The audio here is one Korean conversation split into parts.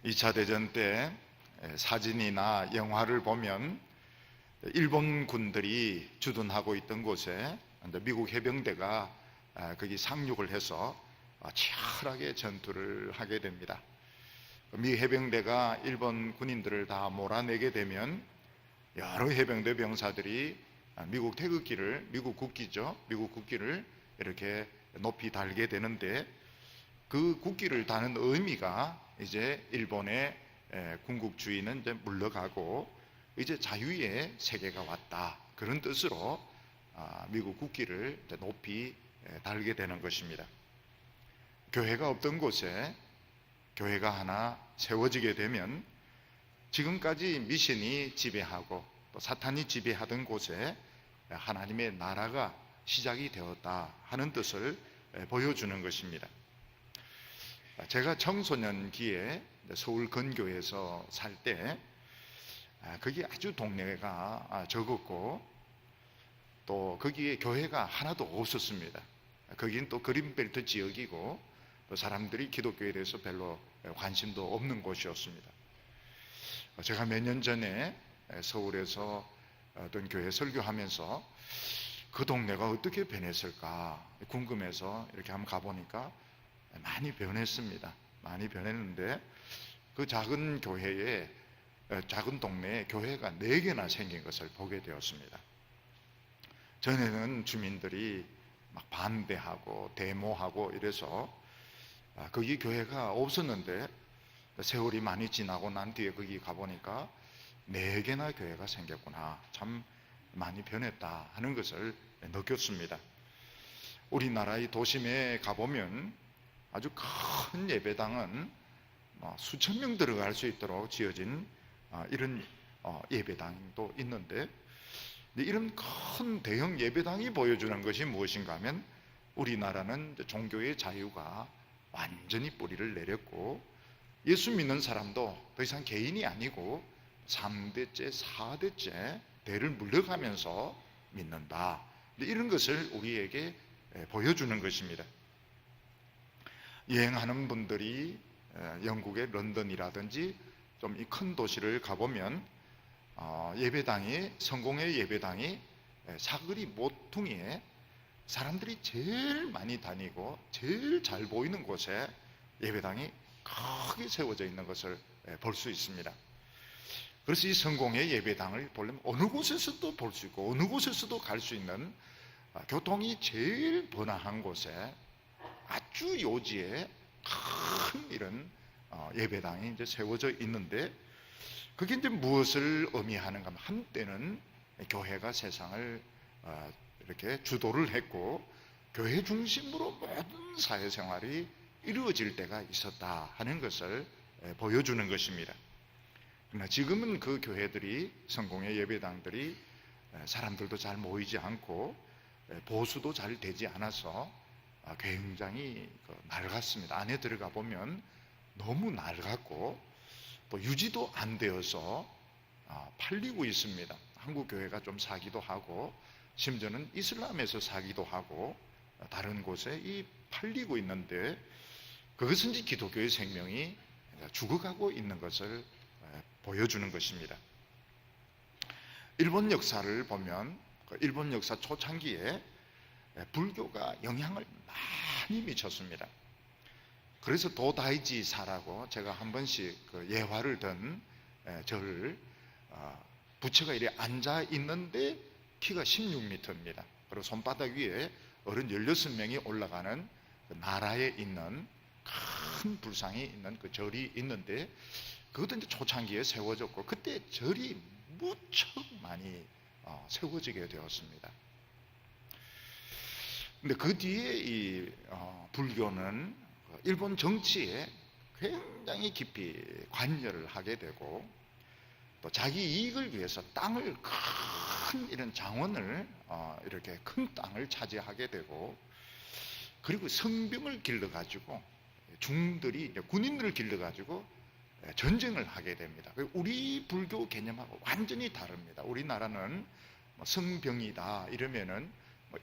2차 대전 때 사진이나 영화를 보면 일본 군들이 주둔하고 있던 곳에 미국 해병대가 거기 상륙을 해서 치열하게 전투를 하게 됩니다. 미 해병대가 일본 군인들을 다 몰아내게 되면 여러 해병대 병사들이 미국 태극기를, 미국 국기죠, 미국 국기를 이렇게 높이 달게 되는데, 그 국기를 다는 의미가 이제 일본의 군국주의는 이제 물러가고 이제 자유의 세계가 왔다, 그런 뜻으로 미국 국기를 높이 달게 되는 것입니다. 교회가 없던 곳에 교회가 하나 세워지게 되면 지금까지 미신이 지배하고 또 사탄이 지배하던 곳에 하나님의 나라가 시작이 되었다 하는 뜻을 보여주는 것입니다. 제가 청소년기에 서울 근교에서 살 때 거기 아주 동네가 적었고 또 거기에 교회가 하나도 없었습니다. 거긴 또 그린벨트 지역이고 또 사람들이 기독교에 대해서 별로 관심도 없는 곳이었습니다. 제가 몇 년 전에 서울에서 어떤 교회 설교하면서 그 동네가 어떻게 변했을까 궁금해서 이렇게 한번 가보니까 많이 변했습니다. 많이 변했는데 그 작은 교회에, 작은 동네에 교회가 4개나 생긴 것을 보게 되었습니다. 전에는 주민들이 막 반대하고 데모하고 이래서 거기 교회가 없었는데 세월이 많이 지나고 난 뒤에 거기 가보니까 4개나 교회가 생겼구나, 참 많이 변했다 하는 것을 느꼈습니다. 우리나라의 도심에 가보면 아주 큰 예배당은 수천 명 들어갈 수 있도록 지어진 이런 예배당도 있는데, 이런 큰 대형 예배당이 보여주는 것이 무엇인가 하면 우리나라는 종교의 자유가 완전히 뿌리를 내렸고 예수 믿는 사람도 더 이상 개인이 아니고 3대째 4대째 대를 물려가면서 믿는다, 이런 것을 우리에게 보여주는 것입니다. 여행하는 분들이 영국의 런던이라든지 좀 이 큰 도시를 가보면 예배당이, 성공의 예배당이 사거리 모퉁이에 사람들이 제일 많이 다니고 제일 잘 보이는 곳에 예배당이 크게 세워져 있는 것을 볼 수 있습니다. 그래서 이 성공의 예배당을 보려면 어느 곳에서도 볼 수 있고 어느 곳에서도 갈 수 있는 교통이 제일 번화한 곳에 아주 요지에 큰 이런 예배당이 이제 세워져 있는데, 그게 이제 무엇을 의미하는가 하면 한때는 교회가 세상을 이렇게 주도를 했고 교회 중심으로 모든 사회생활이 이루어질 때가 있었다 하는 것을 보여주는 것입니다. 그러나 지금은 그 교회들이, 성공의 예배당들이 사람들도 잘 모이지 않고 보수도 잘 되지 않아서 굉장히 낡았습니다. 안에 들어가 보면 너무 낡았고 또 유지도 안 되어서 팔리고 있습니다. 한국 교회가 좀 사기도 하고 심지어는 이슬람에서 사기도 하고 다른 곳에 이 팔리고 있는데, 그것은 이제 기독교의 생명이 죽어가고 있는 것을 보여주는 것입니다. 일본 역사를 보면 일본 역사 초창기에 불교가 영향을 많이 미쳤습니다. 그래서 도다이지사라고 제가 한 번씩 예화를 든 저를 부처가 이렇게 앉아 있는데 키가 16m입니다. 그리고 손바닥 위에 어른 16명이 올라가는 나라에 있는 큰 불상이 있는 그 절이 있는데, 그것도 이제 초창기에 세워졌고 그때 절이 무척 많이 세워지게 되었습니다. 근데 그 뒤에 이 불교는 일본 정치에 굉장히 깊이 관여를 하게 되고 또 자기 이익을 위해서 땅을, 큰 이런 장원을 이렇게 큰 땅을 차지하게 되고, 그리고 성병을 길러가지고 중들이 군인들을 길러가지고 전쟁을 하게 됩니다. 우리 불교 개념하고 완전히 다릅니다. 우리나라는 성병이다 이러면은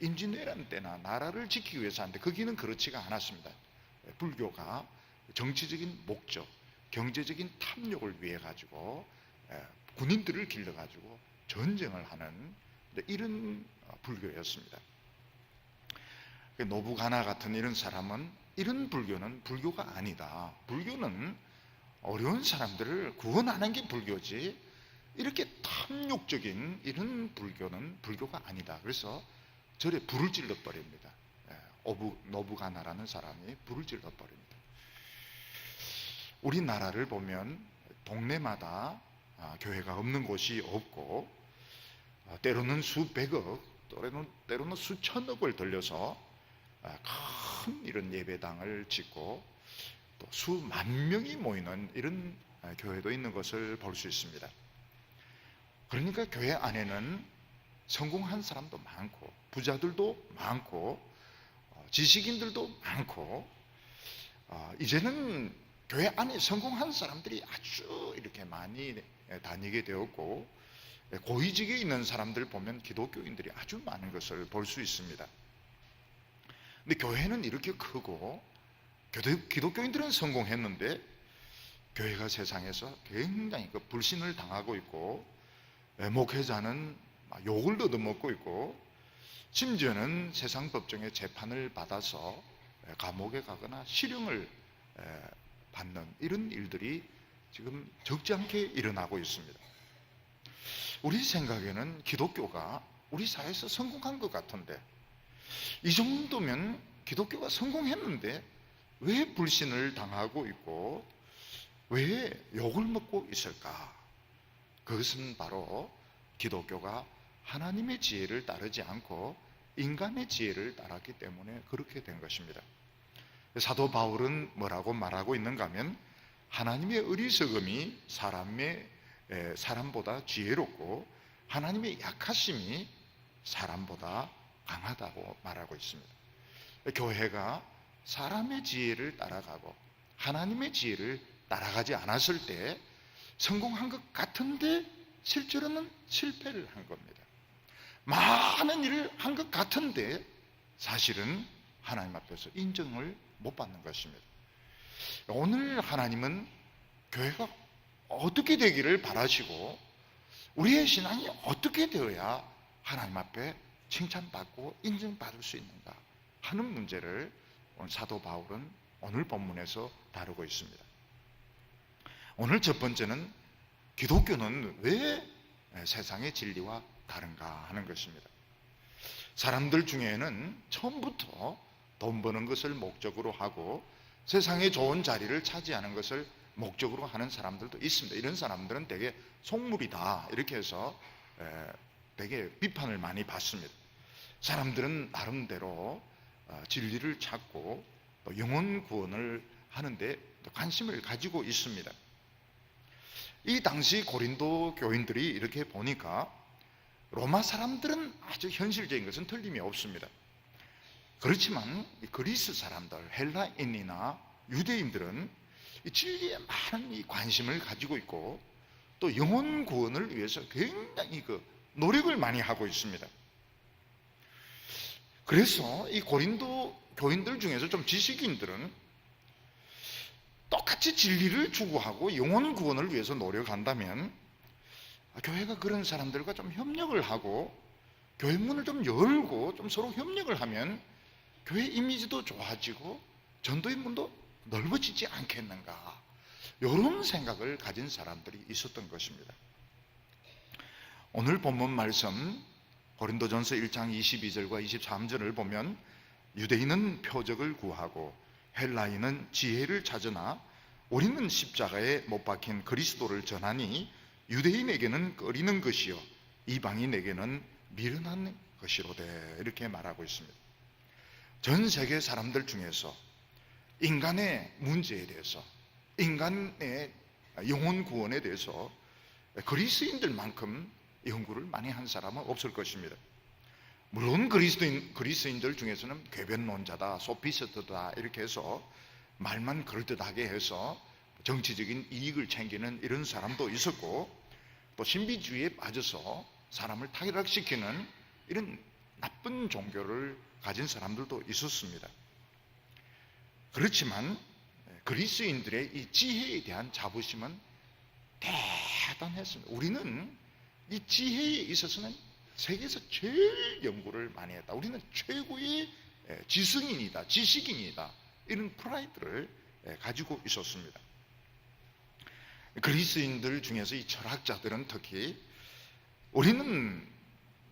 임진왜란 때나 나라를 지키기 위해서 하는데 거기는 그렇지가 않았습니다. 불교가 정치적인 목적, 경제적인 탐욕을 위해 가지고 군인들을 길러 가지고 전쟁을 하는 이런 불교였습니다. 노부가나 같은 이런 사람은 이런 불교는 불교가 아니다. 불교는 어려운 사람들을 구원하는 게 불교지, 이렇게 탐욕적인 이런 불교는 불교가 아니다. 그래서 절에 불을 질러 버립니다. 노부가나라는 사람이 불을 질러 버립니다. 우리나라를 보면 동네마다 교회가 없는 곳이 없고, 때로는 수백억, 때로는 수천억을 들여서 큰 이런 예배당을 짓고 또 수만 명이 모이는 이런 교회도 있는 것을 볼 수 있습니다. 그러니까 교회 안에는 성공한 사람도 많고, 부자들도 많고, 지식인들도 많고, 이제는 교회 안에 성공한 사람들이 아주 이렇게 많이 다니게 되었고, 고위직에 있는 사람들 보면 기독교인들이 아주 많은 것을 볼 수 있습니다. 근데 교회는 이렇게 크고, 기독교인들은 성공했는데 교회가 세상에서 굉장히 불신을 당하고 있고, 목회자는 욕을 얻어먹고 있고, 심지어는 세상 법정의 재판을 받아서 감옥에 가거나 실형을 받는 이런 일들이 지금 적지 않게 일어나고 있습니다. 우리 생각에는 기독교가 우리 사회에서 성공한 것 같은데, 이 정도면 기독교가 성공했는데 왜 불신을 당하고 있고 왜 욕을 먹고 있을까? 그것은 바로 기독교가 하나님의 지혜를 따르지 않고 인간의 지혜를 따랐기 때문에 그렇게 된 것입니다. 사도 바울은 뭐라고 말하고 있는가 하면, 하나님의 어리석음이 사람보다 지혜롭고 하나님의 약하심이 사람보다 강하다고 말하고 있습니다. 교회가 사람의 지혜를 따라가고 하나님의 지혜를 따라가지 않았을 때 성공한 것 같은데 실제로는 실패를 한 겁니다. 많은 일을 한 것 같은데 사실은 하나님 앞에서 인정을 못 받는 것입니다. 오늘 하나님은 교회가 어떻게 되기를 바라시고, 우리의 신앙이 어떻게 되어야 하나님 앞에 칭찬받고 인정받을 수 있는가 하는 문제를 오늘 사도 바울은 오늘 본문에서 다루고 있습니다. 오늘 첫 번째는 기독교는 왜 세상의 진리와 다른가 하는 것입니다. 사람들 중에는 처음부터 돈 버는 것을 목적으로 하고 세상의 좋은 자리를 차지하는 것을 목적으로 하는 사람들도 있습니다. 이런 사람들은 되게 속물이다 이렇게 해서 되게 비판을 많이 받습니다. 사람들은 나름대로 진리를 찾고 또 영혼 구원을 하는데 관심을 가지고 있습니다. 이 당시 고린도 교인들이 이렇게 보니까 로마 사람들은 아주 현실적인 것은 틀림이 없습니다. 그렇지만 그리스 사람들, 헬라인이나 유대인들은 이 진리에 많은 이 관심을 가지고 있고 또 영혼 구원을 위해서 굉장히 노력을 많이 하고 있습니다. 그래서 이 고린도 교인들 중에서 좀 지식인들은 똑같이 진리를 추구하고 영혼 구원을 위해서 노력한다면 교회가 그런 사람들과 좀 협력을 하고 교회 문을 좀 열고 좀 서로 협력을 하면 교회 이미지도 좋아지고 전도의 문도 넓어지지 않겠는가, 이런 생각을 가진 사람들이 있었던 것입니다. 오늘 본문 말씀 고린도전서 1장 22절과 23절을 보면, 유대인은 표적을 구하고 헬라인은 지혜를 찾으나 우리는 십자가에 못 박힌 그리스도를 전하니 유대인에게는 꺼리는 것이요 이방인에게는 미련한 것이로되, 이렇게 말하고 있습니다. 전 세계 사람들 중에서 인간의 문제에 대해서, 인간의 영혼 구원에 대해서 그리스인들만큼 연구를 많이 한 사람은 없을 것입니다. 물론 그리스인들 중에서는 궤변론자다, 소피스트다 이렇게 해서 말만 그럴듯하게 해서 정치적인 이익을 챙기는 이런 사람도 있었고, 또 신비주의에 빠져서 사람을 타락시키는 이런 나쁜 종교를 가진 사람들도 있었습니다. 그렇지만 그리스인들의 이 지혜에 대한 자부심은 대단했습니다. 우리는 이 지혜에 있어서는 세계에서 제일 연구를 많이 했다. 우리는 최고의 지성인이다, 지식인이다. 이런 프라이드를 가지고 있었습니다. 그리스인들 중에서 이 철학자들은 특히 우리는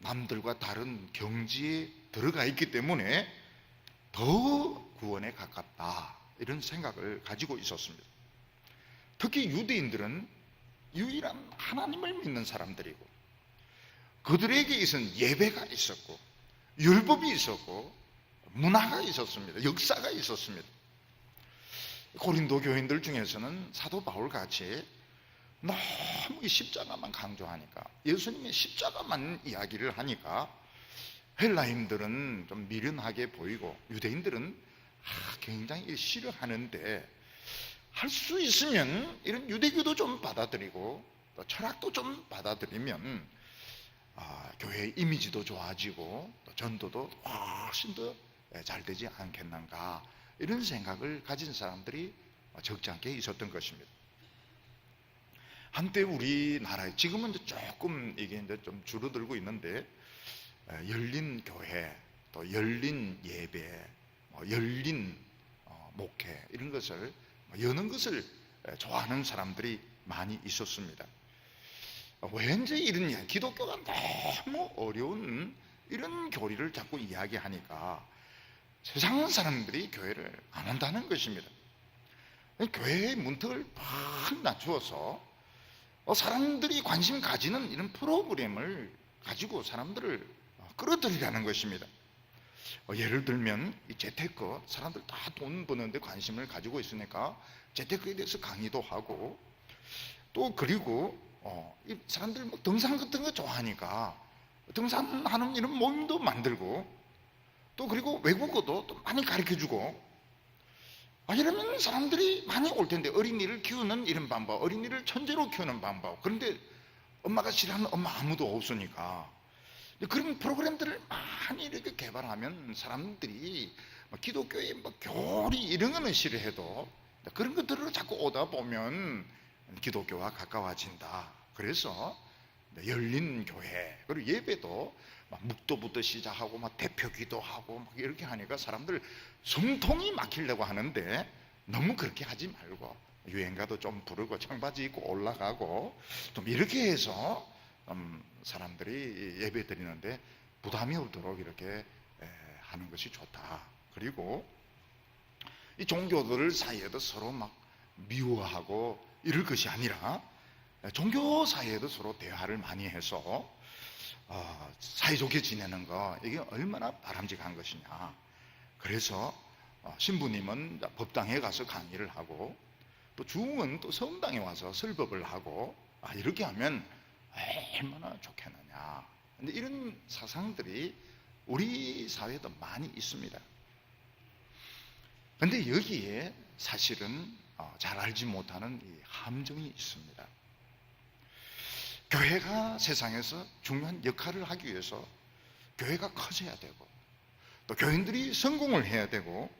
남들과 다른 경지에 들어가 있기 때문에 더 구원에 가깝다, 이런 생각을 가지고 있었습니다. 특히 유대인들은 유일한 하나님을 믿는 사람들이고 그들에게 있어서는 예배가 있었고 율법이 있었고 문화가 있었습니다. 역사가 있었습니다. 고린도 교인들 중에서는 사도 바울 같이 너무 이 십자가만 강조하니까, 예수님의 십자가만 이야기를 하니까 헬라인들은 좀 미련하게 보이고 유대인들은 굉장히 싫어하는데, 할 수 있으면 이런 유대교도 좀 받아들이고 또 철학도 좀 받아들이면 교회의 이미지도 좋아지고 또 전도도 훨씬 더 잘 되지 않겠는가, 이런 생각을 가진 사람들이 적지 않게 있었던 것입니다. 한때 우리나라에, 지금은 이제 조금 이게 이제 좀 줄어들고 있는데, 열린 교회, 또 열린 예배, 열린 목회, 이런 것을 여는 것을 좋아하는 사람들이 많이 있었습니다. 왠지 이런 기독교가 너무 어려운 이런 교리를 자꾸 이야기하니까 세상 사람들이 교회를 안 한다는 것입니다. 교회의 문턱을 팍 낮추어서 사람들이 관심 가지는 이런 프로그램을 가지고 사람들을 끌어들이라는 것입니다. 예를 들면 이 재테크, 사람들 다 돈 버는데 관심을 가지고 있으니까 재테크에 대해서 강의도 하고, 또 그리고 이 사람들 등산 같은 거 좋아하니까 등산하는 이런 모임도 만들고, 또 그리고 외국어도 또 많이 가르쳐주고, 이러면 사람들이 많이 올 텐데, 어린이를 키우는 이런 방법, 어린이를 천재로 키우는 방법. 그런데 엄마가 싫어하는 엄마 아무도 없으니까 그런 프로그램들을 많이 이렇게 개발하면 사람들이 기독교의 교리 이런 거는 싫어해도 그런 것들을 자꾸 오다 보면 기독교와 가까워진다. 그래서 열린 교회, 그리고 예배도 묵도부터 시작하고 대표 기도하고 이렇게 하니까 사람들 숨통이 막히려고 하는데, 너무 그렇게 하지 말고 유행가도 좀 부르고 청바지 입고 올라가고 좀 이렇게 해서 사람들이 예배 드리는데 부담이 없도록 이렇게 하는 것이 좋다. 그리고 이 종교들 사이에도 서로 미워하고 이럴 것이 아니라 종교 사이에도 서로 대화를 많이 해서 사이좋게 지내는 거, 이게 얼마나 바람직한 것이냐. 그래서 신부님은 법당에 가서 강의를 하고, 또 주웅은 또 성당에 와서 설법을 하고, 이렇게 하면 얼마나 좋겠느냐. 근데 이런 사상들이 우리 사회에도 많이 있습니다. 근데 여기에 사실은 잘 알지 못하는 이 함정이 있습니다. 교회가 세상에서 중요한 역할을 하기 위해서 교회가 커져야 되고, 또 교인들이 성공을 해야 되고,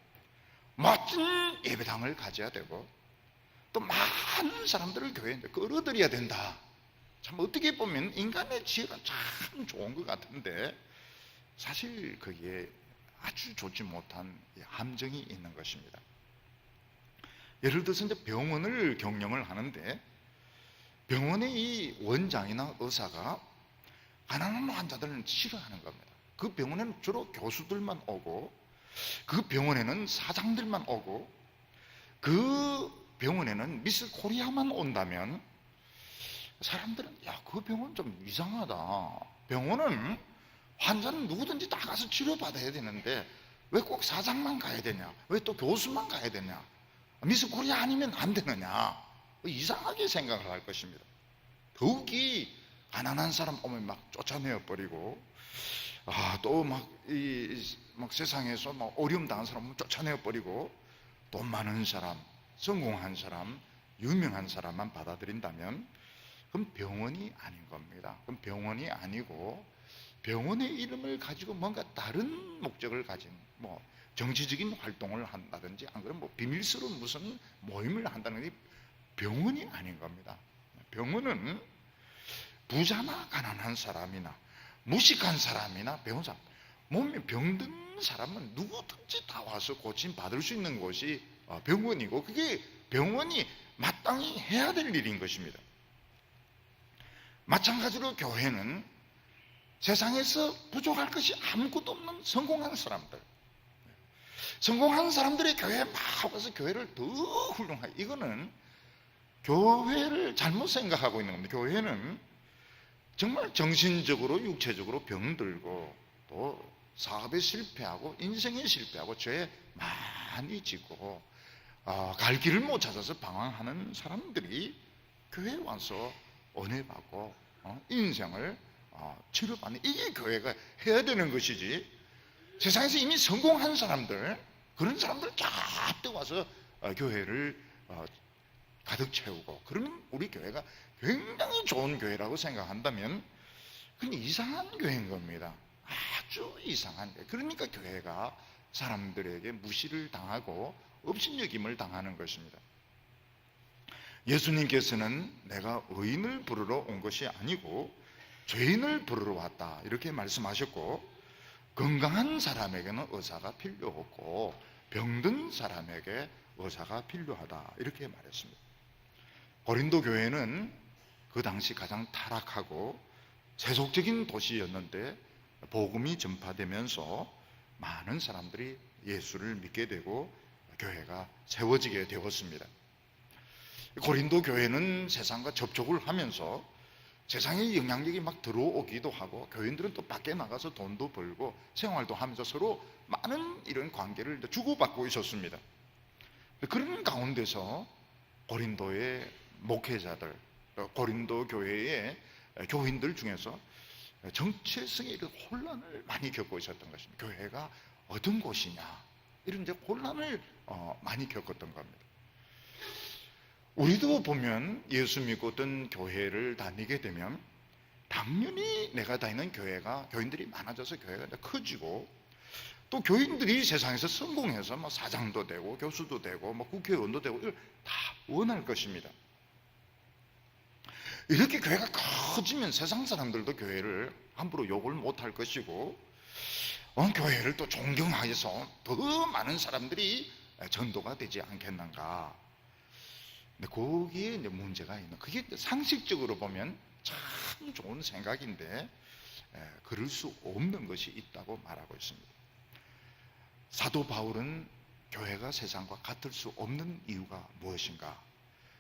멋진 예배당을 가져야 되고, 또 많은 사람들을 교회에 끌어들여야 된다. 참 어떻게 보면 인간의 지혜가 참 좋은 것 같은데, 사실 거기에 아주 좋지 못한 함정이 있는 것입니다. 예를 들어서 이제 병원을 경영을 하는데, 병원의 이 원장이나 의사가 가난한 환자들을 싫어하는 겁니다. 그 병원에는 주로 교수들만 오고, 그 병원에는 사장들만 오고, 그 병원에는 미스 코리아만 온다면 사람들은 그 병원 좀 이상하다. 병원은 환자는 누구든지 다 가서 치료받아야 되는데 왜 꼭 사장만 가야 되냐? 왜 또 교수만 가야 되냐? 미스 코리아 아니면 안 되느냐? 이상하게 생각을 할 것입니다. 더욱이 가난한 사람 오면 쫓아내어 버리고, 또 세상에서 어려움 당한 사람 쫓아내어 버리고, 돈 많은 사람, 성공한 사람, 유명한 사람만 받아들인다면 그럼 병원이 아닌 겁니다. 그럼 병원이 아니고 병원의 이름을 가지고 뭔가 다른 목적을 가진 정치적인 활동을 한다든지 안 그러면 뭐 비밀스러운 무슨 모임을 한다는 게 병원이 아닌 겁니다. 병원은 부자나 가난한 사람이나 무식한 사람이나 배운 사람, 몸에 병든 사람은 누구든지 다 와서 고침 받을 수 있는 곳이 병원이고, 그게 병원이 마땅히 해야 될 일인 것입니다. 마찬가지로 교회는 세상에서 부족할 것이 아무것도 없는 성공한 사람들, 성공한 사람들의 교회에 막 와서 교회를 더 훌륭하게, 이거는 교회를 잘못 생각하고 있는 겁니다. 교회는 정말 정신적으로 육체적으로 병들고 또 사업에 실패하고 인생에 실패하고 죄에 많이 지고 갈 길을 못 찾아서 방황하는 사람들이 교회에 와서 은혜 받고 인생을 치료받는, 이게 교회가 해야 되는 것이지, 세상에서 이미 성공한 사람들, 그런 사람들 쫙 와서 교회를 가득 채우고, 그러면 우리 교회가 굉장히 좋은 교회라고 생각한다면 그건 이상한 교회인 겁니다. 아주 이상한 교회. 그러니까 교회가 사람들에게 무시를 당하고 업신여김을 당하는 것입니다. 예수님께서는 내가 의인을 부르러 온 것이 아니고 죄인을 부르러 왔다, 이렇게 말씀하셨고, 건강한 사람에게는 의사가 필요 없고 병든 사람에게 의사가 필요하다, 이렇게 말했습니다. 고린도 교회는 그 당시 가장 타락하고 세속적인 도시였는데 복음이 전파되면서 많은 사람들이 예수를 믿게 되고 교회가 세워지게 되었습니다. 고린도 교회는 세상과 접촉을 하면서 세상의 영향력이 막 들어오기도 하고, 교인들은 또 밖에 나가서 돈도 벌고 생활도 하면서 서로 많은 이런 관계를 주고받고 있었습니다. 그런 가운데서 고린도의 목회자들, 고린도 교회의 교인들 중에서 정체성의 이런 혼란을 많이 겪고 있었던 것입니다. 교회가 어떤 곳이냐, 이런 이제 혼란을 많이 겪었던 겁니다. 우리도 보면 예수 믿고 어떤 교회를 다니게 되면 당연히 내가 다니는 교회가 교인들이 많아져서 교회가 커지고, 또 교인들이 세상에서 성공해서 뭐 사장도 되고 교수도 되고 뭐 국회의원도 되고 이걸 다 원할 것입니다. 이렇게 교회가 커지면 세상 사람들도 교회를 함부로 욕을 못할 것이고, 교회를 또 존경해서 더 많은 사람들이 전도가 되지 않겠는가. 근데 거기에 이제 문제가 있는, 그게 상식적으로 보면 참 좋은 생각인데 그럴 수 없는 것이 있다고 말하고 있습니다. 사도 바울은 교회가 세상과 같을 수 없는 이유가 무엇인가?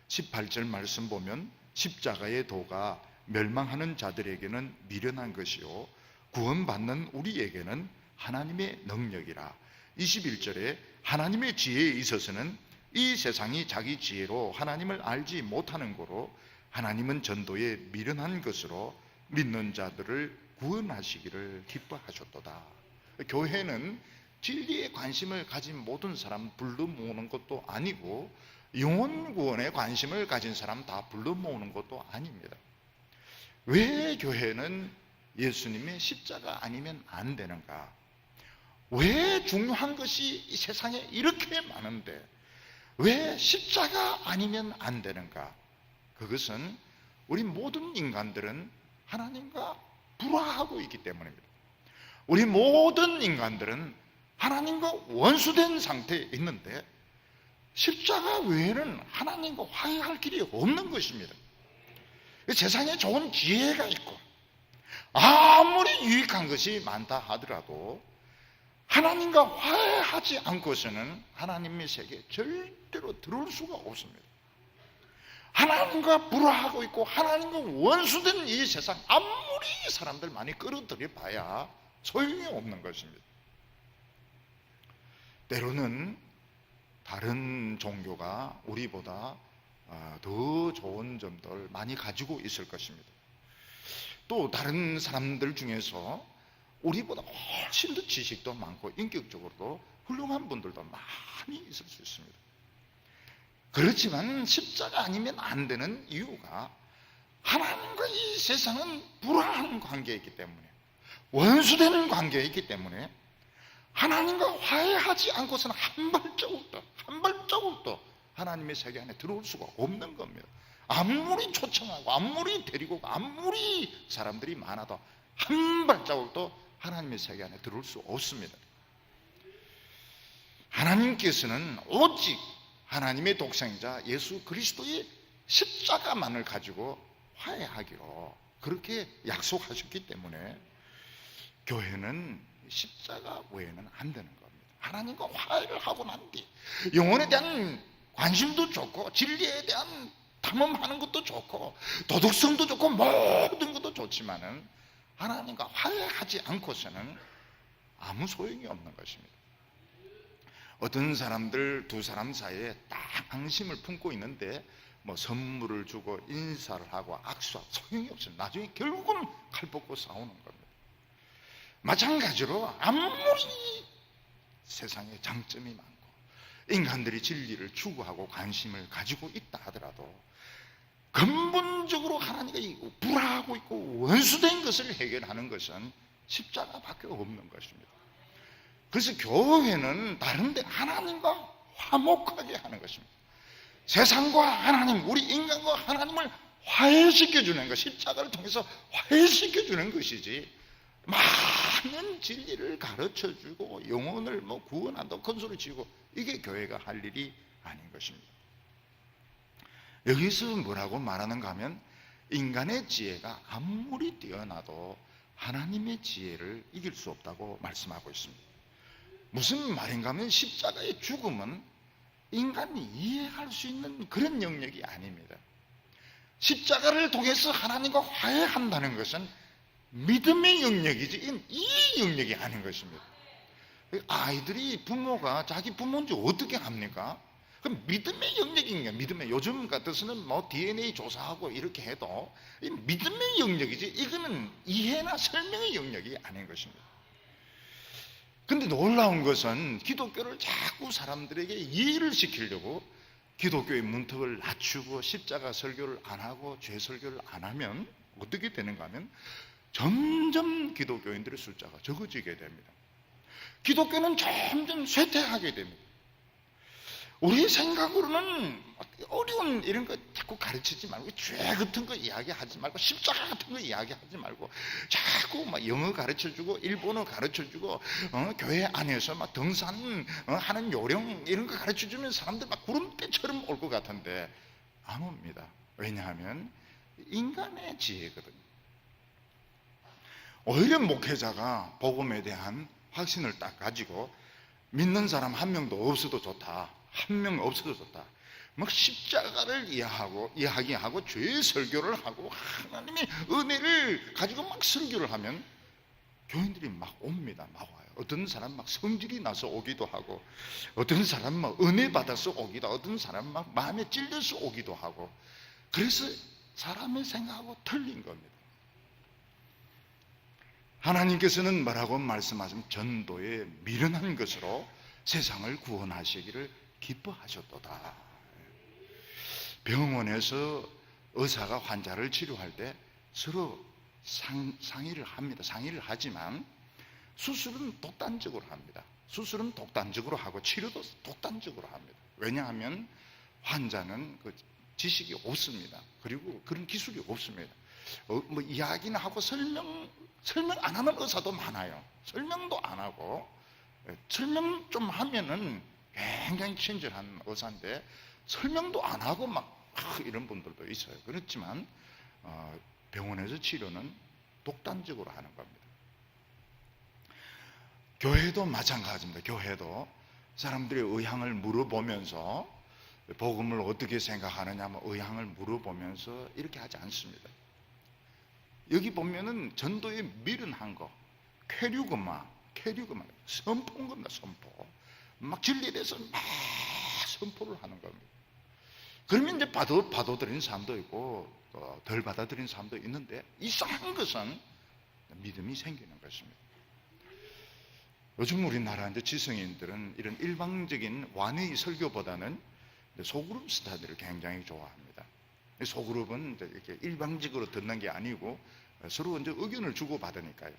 18절 말씀 보면 십자가의 도가 멸망하는 자들에게는 미련한 것이요 구원받는 우리에게는 하나님의 능력이라. 21절에 하나님의 지혜에 있어서는 이 세상이 자기 지혜로 하나님을 알지 못하는 거로 하나님은 전도에 미련한 것으로 믿는 자들을 구원하시기를 기뻐하셨도다. 교회는 진리에 관심을 가진 모든 사람 불러 모으는 것도 아니고 영혼 구원에 관심을 가진 사람 다 불러 모으는 것도 아닙니다. 왜 교회는 예수님의 십자가 아니면 안 되는가? 왜 중요한 것이 이 세상에 이렇게 많은데 왜 십자가 아니면 안 되는가? 그것은 우리 모든 인간들은 하나님과 불화하고 있기 때문입니다. 우리 모든 인간들은 하나님과 원수된 상태에 있는데 십자가 외에는 하나님과 화해할 길이 없는 것입니다. 세상에 좋은 기회가 있고 아무리 유익한 것이 많다 하더라도 하나님과 화해하지 않고서는 하나님의 세계에 절대로 들어올 수가 없습니다. 하나님과 불화하고 있고 하나님과 원수된 이 세상, 아무리 사람들 많이 끌어들여 봐야 소용이 없는 것입니다. 때로는 다른 종교가 우리보다 더 좋은 점들 많이 가지고 있을 것입니다. 또 다른 사람들 중에서 우리보다 훨씬 더 지식도 많고 인격적으로도 훌륭한 분들도 많이 있을 수 있습니다. 그렇지만 십자가 아니면 안 되는 이유가 하나님과 이 세상은 불화한 관계에 있기 때문에, 원수되는 관계에 있기 때문에 하나님과 화해하지 않고서는 한 발자국도 하나님의 세계 안에 들어올 수가 없는 겁니다. 아무리 초청하고 아무리 데리고 아무리 사람들이 많아도 한 발자국도 하나님의 세계 안에 들어올 수 없습니다. 하나님께서는 오직 하나님의 독생자 예수 그리스도의 십자가만을 가지고 화해하기로 그렇게 약속하셨기 때문에 교회는 십자가 외에는 안 되는 겁니다. 하나님과 화해를 하고 난 뒤 영혼에 대한 관심도 좋고 진리에 대한 탐험하는 것도 좋고 도덕성도 좋고 모든 것도 좋지만은 하나님과 화해하지 않고서는 아무 소용이 없는 것입니다. 어떤 사람들 두 사람 사이에 딱 앙심을 품고 있는데 뭐 선물을 주고 인사를 하고 악수하고 소용이 없어요. 나중에 결국은 칼 뽑고 싸우는 겁니다. 마찬가지로 아무리 세상에 장점이 많고 인간들이 진리를 추구하고 관심을 가지고 있다 하더라도 근본적으로 하나님과 불화하고 있고 원수된 것을 해결하는 것은 십자가밖에 없는 것입니다. 그래서 교회는 다른데 하나님과 화목하게 하는 것입니다. 세상과 하나님, 우리 인간과 하나님을 화해시켜주는 것, 십자가를 통해서 화해시켜주는 것이지 많은 진리를 가르쳐주고 영혼을 구원한다고 큰 소리 치고 이게 교회가 할 일이 아닌 것입니다. 여기서 뭐라고 말하는가 하면 인간의 지혜가 아무리 뛰어나도 하나님의 지혜를 이길 수 없다고 말씀하고 있습니다. 무슨 말인가 하면 십자가의 죽음은 인간이 이해할 수 있는 그런 영역이 아닙니다. 십자가를 통해서 하나님과 화해한다는 것은 믿음의 영역이지 이 영역이 아닌 것입니다. 아이들이 부모가 자기 부모인지 어떻게 합니까? 그럼 믿음의 영역인가? 믿음의 요즘 같아서는 DNA 조사하고 이렇게 해도 이 믿음의 영역이지 이거는 이해나 설명의 영역이 아닌 것입니다. 근데 놀라운 것은 기독교를 자꾸 사람들에게 이해를 시키려고 기독교의 문턱을 낮추고 십자가 설교를 안 하고 죄 설교를 안 하면 어떻게 되는가 하면 점점 기독교인들의 숫자가 적어지게 됩니다. 기독교는 점점 쇠퇴하게 됩니다. 우리 생각으로는 어려운 이런 거 자꾸 가르치지 말고 죄 같은 거 이야기하지 말고 십자가 같은 거 이야기하지 말고 자꾸 영어 가르쳐주고 일본어 가르쳐주고 교회 안에서 등산 하는 요령 이런 거 가르쳐주면 사람들 구름대처럼 올 것 같은데 안 옵니다. 왜냐하면 인간의 지혜거든요. 오히려 목회자가 복음에 대한 확신을 딱 가지고 믿는 사람 한 명도 없어도 좋다. 한 명 없어도 좋다. 십자가를 이야기하고 죄의 설교를 하고 하나님의 은혜를 가지고 설교를 하면 교인들이 옵니다. 와요. 어떤 사람 성질이 나서 오기도 하고 어떤 사람 은혜 받아서 오기도 하고 어떤 사람 마음에 찔려서 오기도 하고 그래서 사람의 생각하고 틀린 겁니다. 하나님께서는 뭐라고 말씀하시면 전도에 미련한 것으로 세상을 구원하시기를 기뻐하셨도다. 병원에서 의사가 환자를 치료할 때 서로 상의를 합니다. 상의를 하지만 수술은 독단적으로 합니다. 수술은 독단적으로 하고 치료도 독단적으로 합니다. 왜냐하면 환자는 그 지식이 없습니다. 그리고 그런 기술이 없습니다. 이야기는 하고 설명 안 하는 의사도 많아요. 설명도 안 하고 설명 좀 하면은 굉장히 친절한 의사인데 설명도 안 하고 이런 분들도 있어요. 그렇지만 병원에서 치료는 독단적으로 하는 겁니다. 교회도 마찬가지입니다. 교회도 사람들의 의향을 물어보면서 복음을 어떻게 생각하느냐 의향을 물어보면서 이렇게 하지 않습니다. 여기 보면은 전도에 미련한 거, 쾌류그마 선포인 겁니다. 선포. 진리에 대해서 선포를 하는 겁니다. 그러면 이제 받아들이는 사람도 있고 덜 받아들이는 사람도 있는데 이상한 것은 믿음이 생기는 것입니다. 요즘 우리나라 이제 지성인들은 이런 일방적인 완의 설교보다는 소그룹 스타일을 굉장히 좋아합니다. 소그룹은 이제 이렇게 일방적으로 듣는 게 아니고 서로 이제 의견을 주고 받으니까요.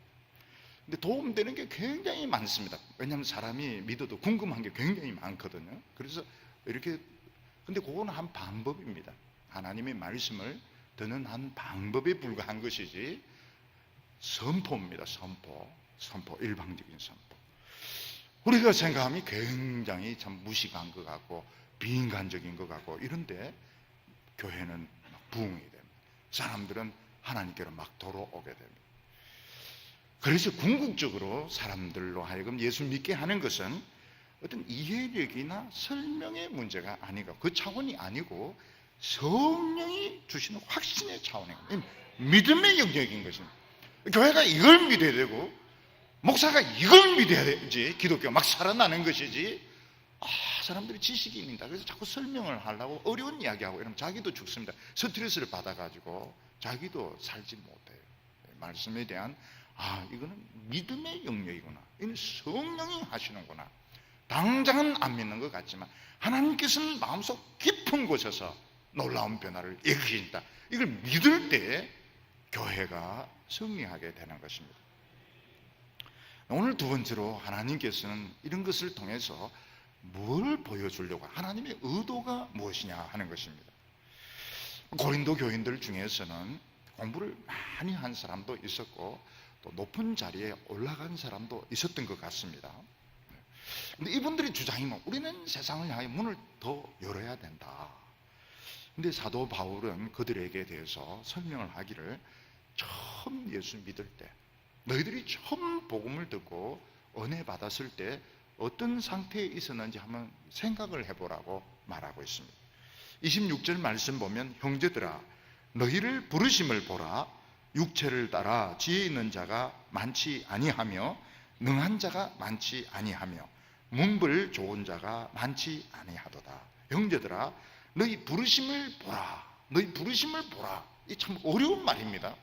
근데 도움되는 게 굉장히 많습니다. 왜냐하면 사람이 믿어도 궁금한 게 굉장히 많거든요. 그래서 이렇게, 근데 그거는 한 방법입니다. 하나님의 말씀을 듣는 한 방법에 불과한 것이지, 선포입니다. 선포, 일방적인 선포. 우리가 생각하면 굉장히 참 무식한 것 같고 비인간적인 것 같고 이런데, 교회는 부흥이 됩니다. 사람들은 하나님께로 막 돌아오게 됩니다. 그래서 궁극적으로 사람들로 하여금 예수 믿게 하는 것은 어떤 이해력이나 설명의 문제가 아니고, 그 차원이 아니고 성령이 주시는 확신의 차원인 거예요. 믿음의 영역인 것입니다. 교회가 이걸 믿어야 되고 목사가 이걸 믿어야 되지, 기독교가 막 살아나는 것이지. 사람들이 지식이 있는다 그래서 자꾸 설명을 하려고 어려운 이야기하고 이러면 자기도 죽습니다. 스트레스를 받아가지고 자기도 살지 못해요. 말씀에 대한 이거는 믿음의 영역이구나, 이건 성령이 하시는구나. 당장은 안 믿는 것 같지만 하나님께서는 마음속 깊은 곳에서 놀라운 변화를 일으키신다, 이걸 믿을 때 교회가 승리하게 되는 것입니다. 오늘 두 번째로 하나님께서는 이런 것을 통해서 뭘 보여주려고, 하나님의 의도가 무엇이냐 하는 것입니다. 고린도 교인들 중에서는 공부를 많이 한 사람도 있었고 또 높은 자리에 올라간 사람도 있었던 것 같습니다. 근데 이분들이 주장이 우리는 세상을 향해 문을 더 열어야 된다. 근데 사도 바울은 그들에게 대해서 설명을 하기를, 처음 예수 믿을 때, 너희들이 처음 복음을 듣고 은혜 받았을 때 어떤 상태에 있었는지 한번 생각을 해보라고 말하고 있습니다. 26절 말씀 보면, 형제들아 너희를 부르심을 보라. 육체를 따라 지혜 있는 자가 많지 아니하며 능한 자가 많지 아니하며 문벌 좋은 자가 많지 아니하도다. 형제들아 너희 부르심을 보라. 너희 부르심을 보라. 이 참 어려운 말입니다.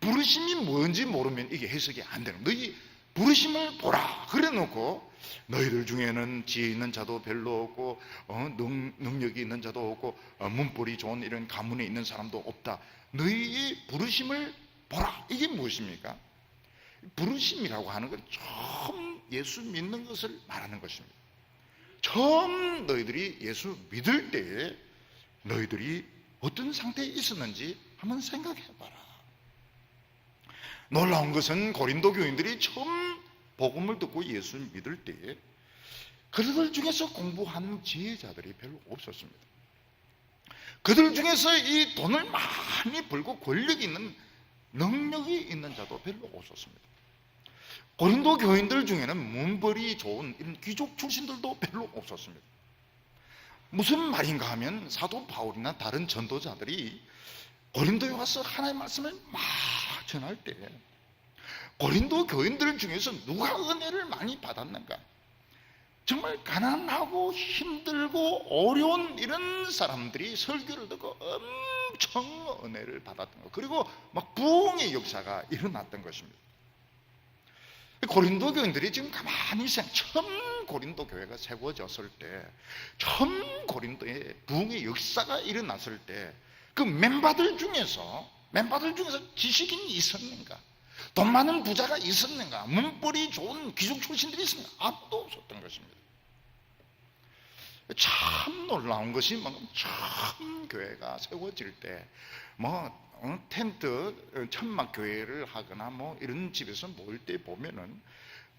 부르심이 뭔지 모르면 이게 해석이 안 되는 거예요. 너희 부르심을 보라 그래 놓고 너희들 중에는 지혜 있는 자도 별로 없고 능력이 있는 자도 없고 문벌이 좋은 이런 가문에 있는 사람도 없다. 너희의 부르심을 보라. 이게 무엇입니까? 부르심이라고 하는 건 처음 예수 믿는 것을 말하는 것입니다. 처음 너희들이 예수 믿을 때에 너희들이 어떤 상태에 있었는지 한번 생각해 봐라. 놀라운 것은 고린도 교인들이 처음 복음을 듣고 예수 믿을 때에 그들 중에서 공부한 지혜자들이 별로 없었습니다. 그들 중에서 이 돈을 많이 벌고 권력이 있는, 능력이 있는 자도 별로 없었습니다. 고린도 교인들 중에는 문벌이 좋은 이런 귀족 출신들도 별로 없었습니다. 무슨 말인가 하면 사도 바울이나 다른 전도자들이 고린도에 와서 하나님의 말씀을 막 전할 때 고린도 교인들 중에서 누가 은혜를 많이 받았는가? 정말 가난하고 힘들고 어려운 이런 사람들이 설교를 듣고 엄청 은혜를 받았던 것, 그리고 막 부흥의 역사가 일어났던 것입니다. 고린도 교인들이 지금 가만히 처음 고린도 교회가 세워졌을 때, 처음 고린도에 부흥의 역사가 일어났을 때 그 멤버들 중에서 지식인이 있었는가? 돈 많은 부자가 있었는가? 문벌이 좋은 귀족 출신들이 있었는가? 아무도 없었던 것입니다. 참 놀라운 것이 처음 교회가 세워질 때 텐트 천막 교회를 하거나 이런 집에서 모일 때 보면은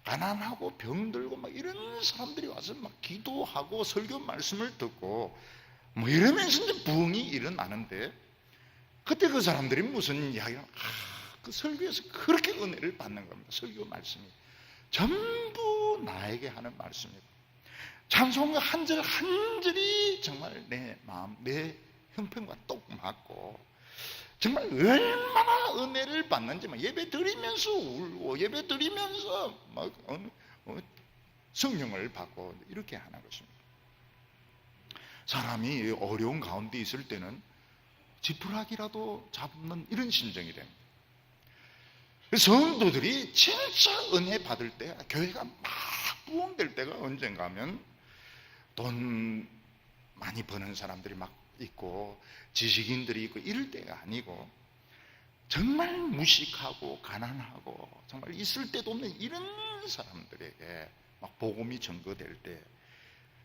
가난하고 병들고 이런 사람들이 와서 기도하고 설교 말씀을 듣고 이러면서 이제 부흥이 일어나는데, 그때 그 사람들이 무슨 이야기를 그 설교에서 그렇게 은혜를 받는 겁니다. 설교 말씀이 전부 나에게 하는 말씀이고 찬송가 한 절 한 절이 정말 내 마음, 내 형편과 똑 맞고 정말 얼마나 은혜를 받는지 예배 드리면서 울고 예배 드리면서 성령을 받고 이렇게 하는 것입니다. 사람이 어려운 가운데 있을 때는 지푸라기라도 잡는 이런 심정이 됩니다. 성도들이 진짜 은혜 받을 때, 교회가 막 부흥될 때가 언젠가 하면 돈 많이 버는 사람들이 막 있고 지식인들이 있고 이럴 때가 아니고 정말 무식하고 가난하고 정말 있을 데도 없는 이런 사람들에게 막 복음이 전거될 때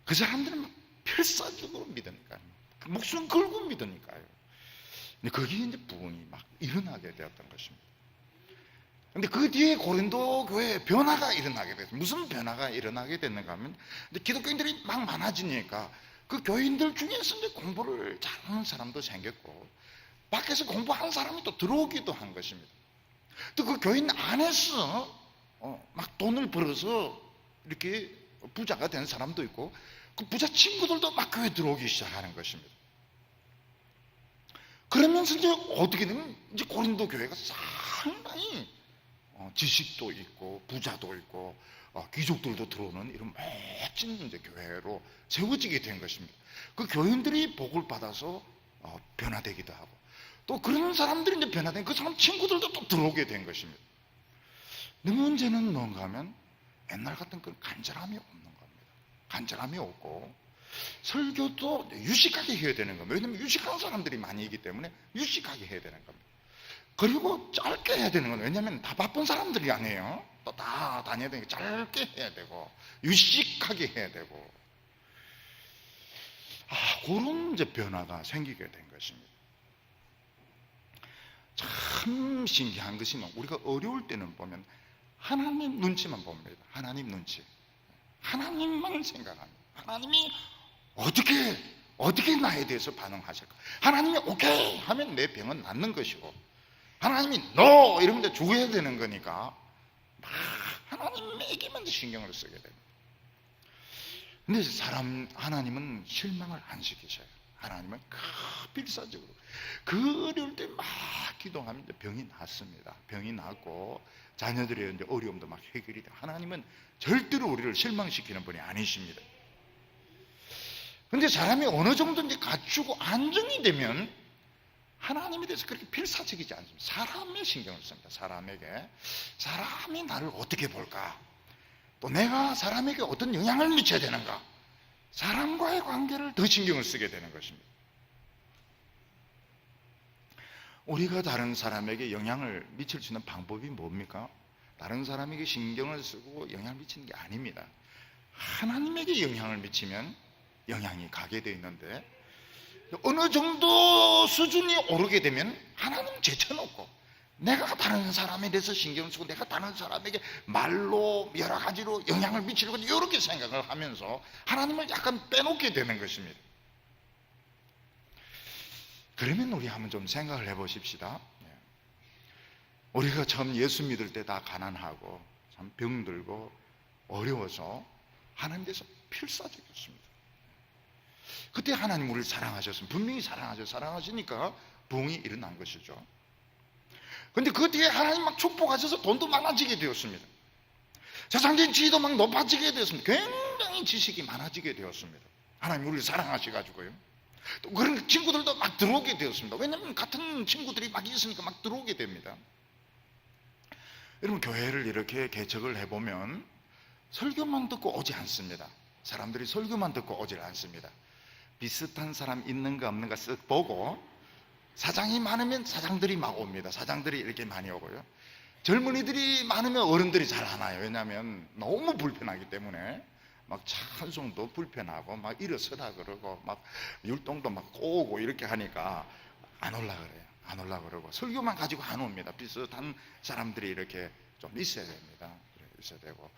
그 사람들은 막 필사적으로 믿으니까요. 목숨 걸고 믿으니까요. 근데 거기에 이제 부흥이 막 일어나게 되었던 것입니다. 근데 그 뒤에 고린도 교회에 변화가 일어나게 됐어요. 무슨 변화가 일어나게 됐는가 하면, 근데 기독교인들이 막 많아지니까 그 교인들 중에서 이제 공부를 잘하는 사람도 생겼고, 밖에서 공부하는 사람이 또 들어오기도 한 것입니다. 또 그 교인 안에서 막 돈을 벌어서 이렇게 부자가 된 사람도 있고, 그 부자 친구들도 막 교회에 들어오기 시작하는 것입니다. 그러면서 이제 어떻게 되면 이제 고린도 교회가 상당히 지식도 있고 부자도 있고 귀족들도 들어오는 이런 멋진 이제 교회로 세워지게 된 것입니다. 그 교인들이 복을 받아서 변화되기도 하고, 또 그런 사람들이 이제 변화된 그 사람 친구들도 또 들어오게 된 것입니다. 근데 문제는 뭔가 하면 옛날 같은 그런 간절함이 없는 겁니다. 간절함이 없고, 설교도 유식하게 해야 되는 겁니다. 왜냐하면 유식한 사람들이 많이 있기 때문에 유식하게 해야 되는 겁니다. 그리고 짧게 해야 되는 건, 왜냐하면 다 바쁜 사람들이 아니에요. 또 다 다녀야 되니까 짧게 해야 되고 유식하게 해야 되고, 그런 이제 변화가 생기게 된 것입니다. 참 신기한 것이 우리가 어려울 때는 보면 하나님 눈치만 봅니다. 하나님 눈치. 하나님만 생각합니다. 하나님이 어떻게 나에 대해서 반응하실까? 하나님이 오케이 하면 내 병은 낫는 것이고, 하나님이 노 이러면 죽어야 되는 거니까 막 하나님에게만 신경을 쓰게 됩니다. 근데 하나님은 실망을 안 시키셔요. 하나님은 필사적으로 그 어려울 때 막 기도하면 병이 낫습니다. 병이 낫고 자녀들의 이제 어려움도 막 해결이 돼요. 하나님은 절대로 우리를 실망시키는 분이 아니십니다. 근데 사람이 어느 정도 이제 갖추고 안정이 되면 하나님에 대해서 그렇게 필사적이지 않습니다. 사람의 신경을 씁니다. 사람이 나를 어떻게 볼까? 또 내가 사람에게 어떤 영향을 미쳐야 되는가? 사람과의 관계를 더 신경을 쓰게 되는 것입니다. 우리가 다른 사람에게 영향을 미칠 수 있는 방법이 뭡니까? 다른 사람에게 신경을 쓰고 영향을 미치는 게 아닙니다. 하나님에게 영향을 미치면 영향이 가게 되어 있는데, 어느 정도 수준이 오르게 되면 하나님 제쳐놓고 내가 다른 사람에 대해서 신경을 쓰고 내가 다른 사람에게 말로 여러 가지로 영향을 미치려고 이렇게 생각을 하면서 하나님을 약간 빼놓게 되는 것입니다. 그러면 우리 한번 좀 생각을 해보십시다. 우리가 처음 예수 믿을 때 다 가난하고 참 병들고 어려워서 하나님께서 필사적이었습니다. 그때 하나님 우리를 사랑하셨습니다. 분명히 사랑하시니까 부흥이 일어난 것이죠. 그런데 그 뒤에 하나님 막 축복하셔서 돈도 많아지게 되었습니다. 세상적인 지위도 막 높아지게 되었습니다. 굉장히 지식이 많아지게 되었습니다. 하나님 우리를 사랑하셔가지고요. 또 그런 친구들도 막 들어오게 되었습니다. 왜냐하면 같은 친구들이 막 있으니까 막 들어오게 됩니다. 여러분, 교회를 이렇게 개척을 해보면 설교만 듣고 오지 않습니다. 사람들이 설교만 듣고 오질 않습니다. 비슷한 사람 있는가 없는가 쓱 보고, 사장이 많으면 사장들이 막 옵니다. 사장들이 이렇게 많이 오고요. 젊은이들이 많으면 어른들이 잘 안 와요. 왜냐하면 너무 불편하기 때문에 막 찬송도 불편하고 막 일어서라 그러고 막 율동도 막 꼬고 이렇게 하니까 안 올라 그래요. 안 올라 그러고 설교만 가지고 안 옵니다. 비슷한 사람들이 이렇게 좀 있어야 됩니다. 있어야 되고,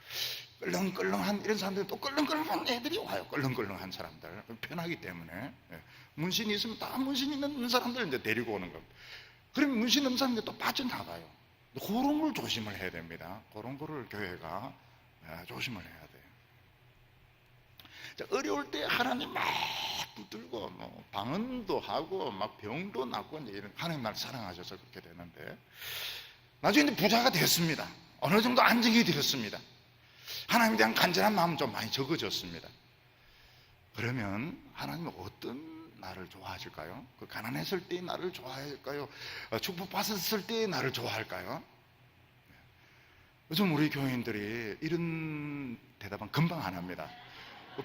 끌렁끌렁한 이런 사람들, 또 끌렁끌렁한 애들이 와요. 끌렁끌렁한 사람들, 편하기 때문에. 문신이 있으면 다 문신 있는 사람들 이제 데리고 오는 겁니다. 그러면 문신 없는 사람들 또 빠져나가요. 그런 걸 조심을 해야 됩니다. 그런 거를 교회가 조심을 해야 돼요. 어려울 때 하나님 막 붙들고 뭐 방언도 하고 막 병도 낫고 이제 이런, 하나님 날 사랑하셔서 그렇게 되는데, 나중에 이제 부자가 됐습니다. 어느 정도 안정이 되었습니다. 하나님에 대한 간절한 마음은 좀 많이 적어졌습니다. 그러면 하나님은 어떤 나를 좋아하실까요? 그 가난했을 때 나를 좋아할까요? 축복받았을 때 나를 좋아할까요? 요즘 우리 교인들이 이런 대답은 금방 안 합니다.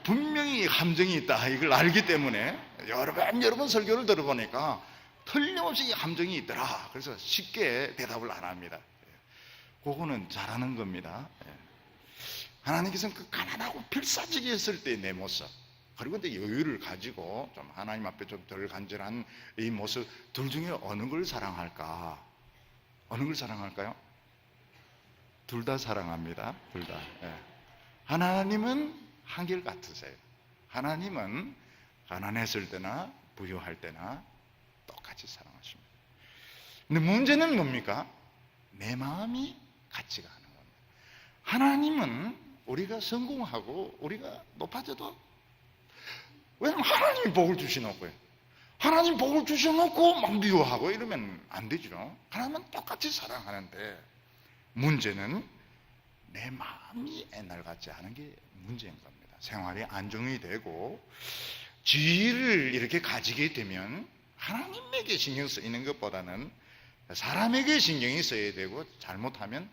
분명히 함정이 있다 이걸 알기 때문에 여러 번 설교를 들어보니까 틀림없이 함정이 있더라. 그래서 쉽게 대답을 안 합니다. 그거는 잘하는 겁니다. 하나님께서는 그 가난하고 필사적이 했을 때 내 모습, 그리고 이제 여유를 가지고 좀 하나님 앞에 좀 덜 간절한 이 모습, 둘 중에 어느 걸 사랑할까? 어느 걸 사랑할까요? 둘 다 사랑합니다. 둘 다. 하나님은 한결같으세요. 하나님은 가난했을 때나 부유할 때나 똑같이 사랑하십니다. 근데 문제는 뭡니까? 내 마음이 같이 가는 겁니다. 하나님은 우리가 성공하고 우리가 높아져도, 왜냐면 하나님이 복을 주시놓고요. 하나님 복을 주셔놓고 막 미워하고 이러면 안 되죠. 하나님은 똑같이 사랑하는데, 문제는 내 마음이 옛날 같지 않은 게 문제인 겁니다. 생활이 안정이 되고 지위를 이렇게 가지게 되면 하나님에게 신경 쓰이는 것보다는 사람에게 신경이 써야 되고, 잘못하면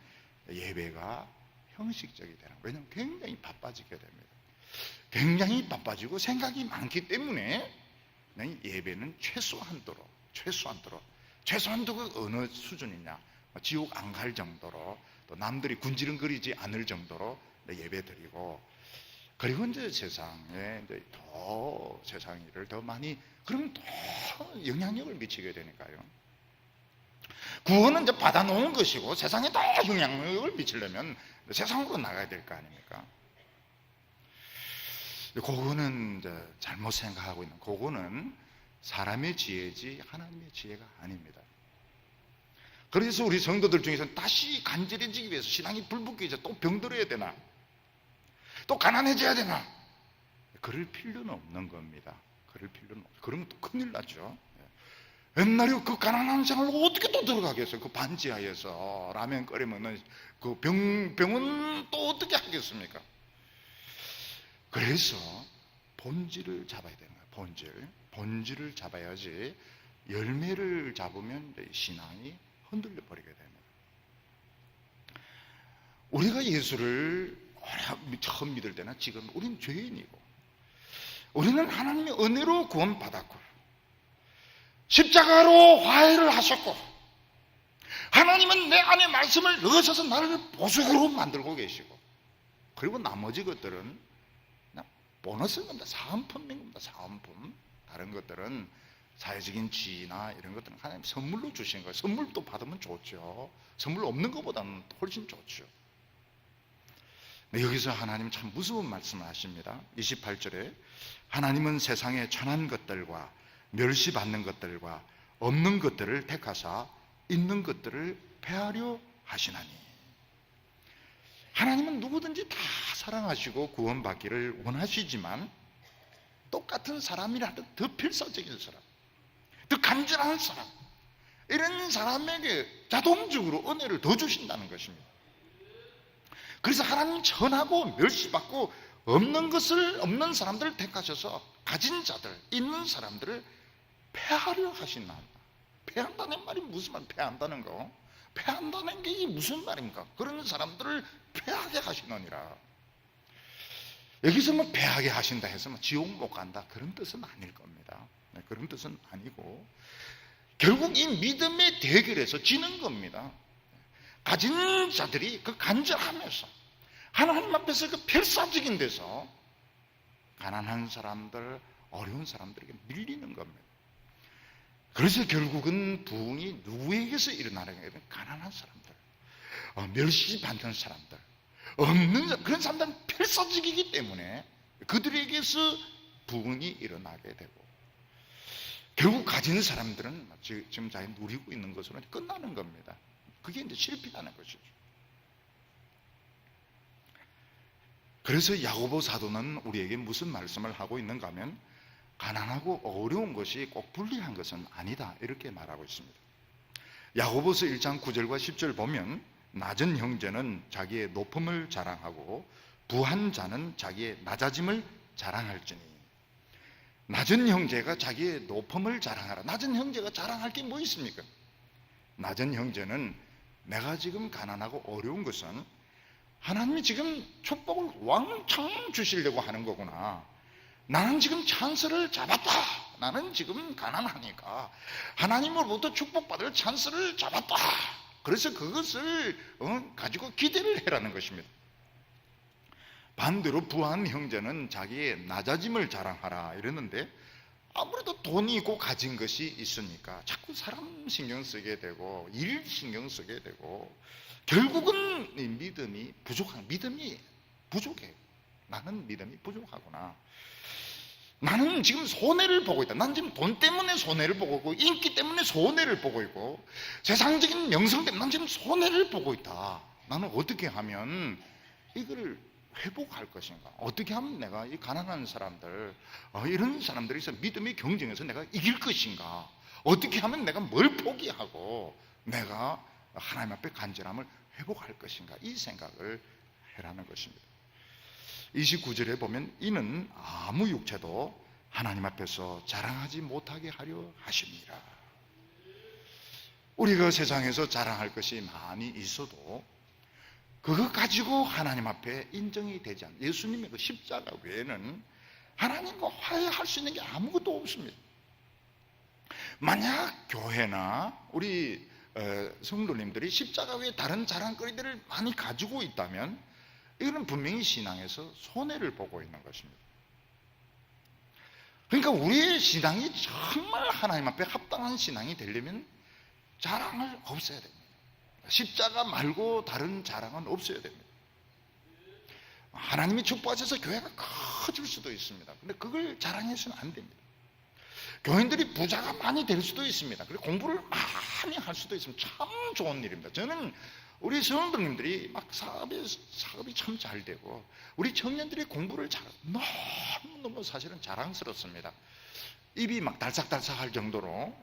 예배가 형식적이 되는 거예요. 왜냐하면 굉장히 바빠지게 됩니다. 굉장히 바빠지고 생각이 많기 때문에 예배는 최소한도로 어느 수준이냐, 지옥 안 갈 정도로, 또 남들이 군지렁거리지 않을 정도로 예배 드리고, 그리고 이제 세상에 이제 더 세상 일을 더 많이, 그러면 더 영향력을 미치게 되니까요. 구원은 이제 받아놓은 것이고, 세상에 더 영향력을 미치려면 세상으로 나가야 될 거 아닙니까? 그거는 이제 잘못 생각하고 있는, 그거는 사람의 지혜지 하나님의 지혜가 아닙니다. 그래서 우리 성도들 중에서는 다시 간절해지기 위해서, 신앙이 불붙기 위해서 또 병들어야 되나, 또 가난해져야 되나, 그럴 필요는 없는 겁니다. 그럴 필요는 없어요. 그러면 또 큰일 나죠. 옛날에 그 가난한 생활을 어떻게 또 들어가겠어요? 그 반지하에서 라면 끓여 먹는 그 병은 또 어떻게 하겠습니까? 그래서 본질을 잡아야 되는 거예요. 본질을 잡아야지 열매를 잡으면 신앙이 흔들려 버리게 됩니다. 우리가 예수를 처음 믿을 때나 지금 우리는 죄인이고, 우리는 하나님의 은혜로 구원받았고, 십자가로 화해를 하셨고, 하나님은 내 안에 말씀을 넣으셔서 나를 보석으로 만들고 계시고, 그리고 나머지 것들은 보너스인 겁니다. 사은품인 겁니다. 사은품. 다른 것들은 사회적인 지위나 이런 것들은 하나님 선물로 주신 거예요. 선물도 받으면 좋죠. 선물 없는 것보다는 훨씬 좋죠. 여기서 하나님 참 무서운 말씀을 하십니다. 28절에 하나님은 세상에 천한 것들과 멸시받는 것들과 없는 것들을 택하사 있는 것들을 폐하려 하시나니. 하나님은 누구든지 다 사랑하시고 구원받기를 원하시지만, 똑같은 사람이라도 더 필사적인 사람, 더 간절한 사람, 이런 사람에게 자동적으로 은혜를 더 주신다는 것입니다. 그래서 하나님은 천하고 멸시받고 없는 사람들을 택하셔서 가진 자들, 있는 사람들을 폐하려 하신다. 폐한다는 말이 무슨 말? 폐한다는 거, 폐한다는 게 이게 무슨 말입니까? 그런 사람들을 폐하게 하시느니라. 여기서 뭐 폐하게 하신다 해서 뭐 지옥 못 간다, 그런 뜻은 아닐 겁니다. 그런 뜻은 아니고, 결국 이 믿음의 대결에서 지는 겁니다. 가진 자들이 그 간절하면서 하나님 앞에서 그 필사적인 데서 가난한 사람들, 어려운 사람들에게 밀리는 겁니다. 그래서 결국은 부흥이 누구에게서 일어나는 거예요? 가난한 사람들, 멸시받는 사람들, 없는 그런 사람들은 필사적이기 때문에 그들에게서 부흥이 일어나게 되고, 결국 가진 사람들은 지금 자기 누리고 있는 것으로 끝나는 겁니다. 그게 이제 실패하는 것이죠. 그래서 야고보 사도는 우리에게 무슨 말씀을 하고 있는가 하면, 가난하고 어려운 것이 꼭 불리한 것은 아니다, 이렇게 말하고 있습니다. 야고보서 1장 9절과 10절 보면, 낮은 형제는 자기의 높음을 자랑하고 부한 자는 자기의 낮아짐을 자랑할지니. 낮은 형제가 자기의 높음을 자랑하라. 낮은 형제가 자랑할 게 뭐 있습니까? 낮은 형제는 내가 지금 가난하고 어려운 것은 하나님이 지금 축복을 왕창 주시려고 하는 거구나, 나는 지금 찬스를 잡았다. 나는 지금 가난하니까 하나님으로부터 축복받을 찬스를 잡았다. 그래서 그것을 가지고 기대를 해라는 것입니다. 반대로 부한 형제는 자기의 낮아짐을 자랑하라 이러는데, 아무래도 돈이 있고 가진 것이 있으니까 자꾸 사람 신경 쓰게 되고 일 신경 쓰게 되고, 결국은 이 믿음이 부족해. 나는 믿음이 부족하구나. 나는 지금 손해를 보고 있다. 난 지금 돈 때문에 손해를 보고 있고, 인기 때문에 손해를 보고 있고, 세상적인 명성 때문에 난 지금 손해를 보고 있다. 나는 어떻게 하면 이거를 회복할 것인가? 어떻게 하면 내가 이 가난한 사람들, 이런 사람들이 있어 믿음의 경쟁에서 내가 이길 것인가? 어떻게 하면 내가 뭘 포기하고 내가 하나님 앞에 간절함을 회복할 것인가? 이 생각을 해라는 것입니다. 29절에 보면 이는 아무 육체도 하나님 앞에서 자랑하지 못하게 하려 하십니다. 우리가 세상에서 자랑할 것이 많이 있어도 그거 가지고 하나님 앞에 인정이 되지 않는, 예수님의 그 십자가 외에는 하나님과 화해할 수 있는 게 아무것도 없습니다. 만약 교회나 우리 성도님들이 십자가 외에 다른 자랑거리들을 많이 가지고 있다면 이거는 분명히 신앙에서 손해를 보고 있는 것입니다. 그러니까 우리의 신앙이 정말 하나님 앞에 합당한 신앙이 되려면 자랑을 없애야 됩니다. 십자가 말고 다른 자랑은 없어야 됩니다. 하나님이 축복하셔서 교회가 커질 수도 있습니다. 근데 그걸 자랑해서는 안 됩니다. 교인들이 부자가 많이 될 수도 있습니다. 그리고 공부를 많이 할 수도 있으면 참 좋은 일입니다. 저는 우리 성도님들이 막 사업이 참 잘 되고 우리 청년들이 공부를 너무너무 사실은 자랑스럽습니다. 입이 막 달싹달싹할 정도로.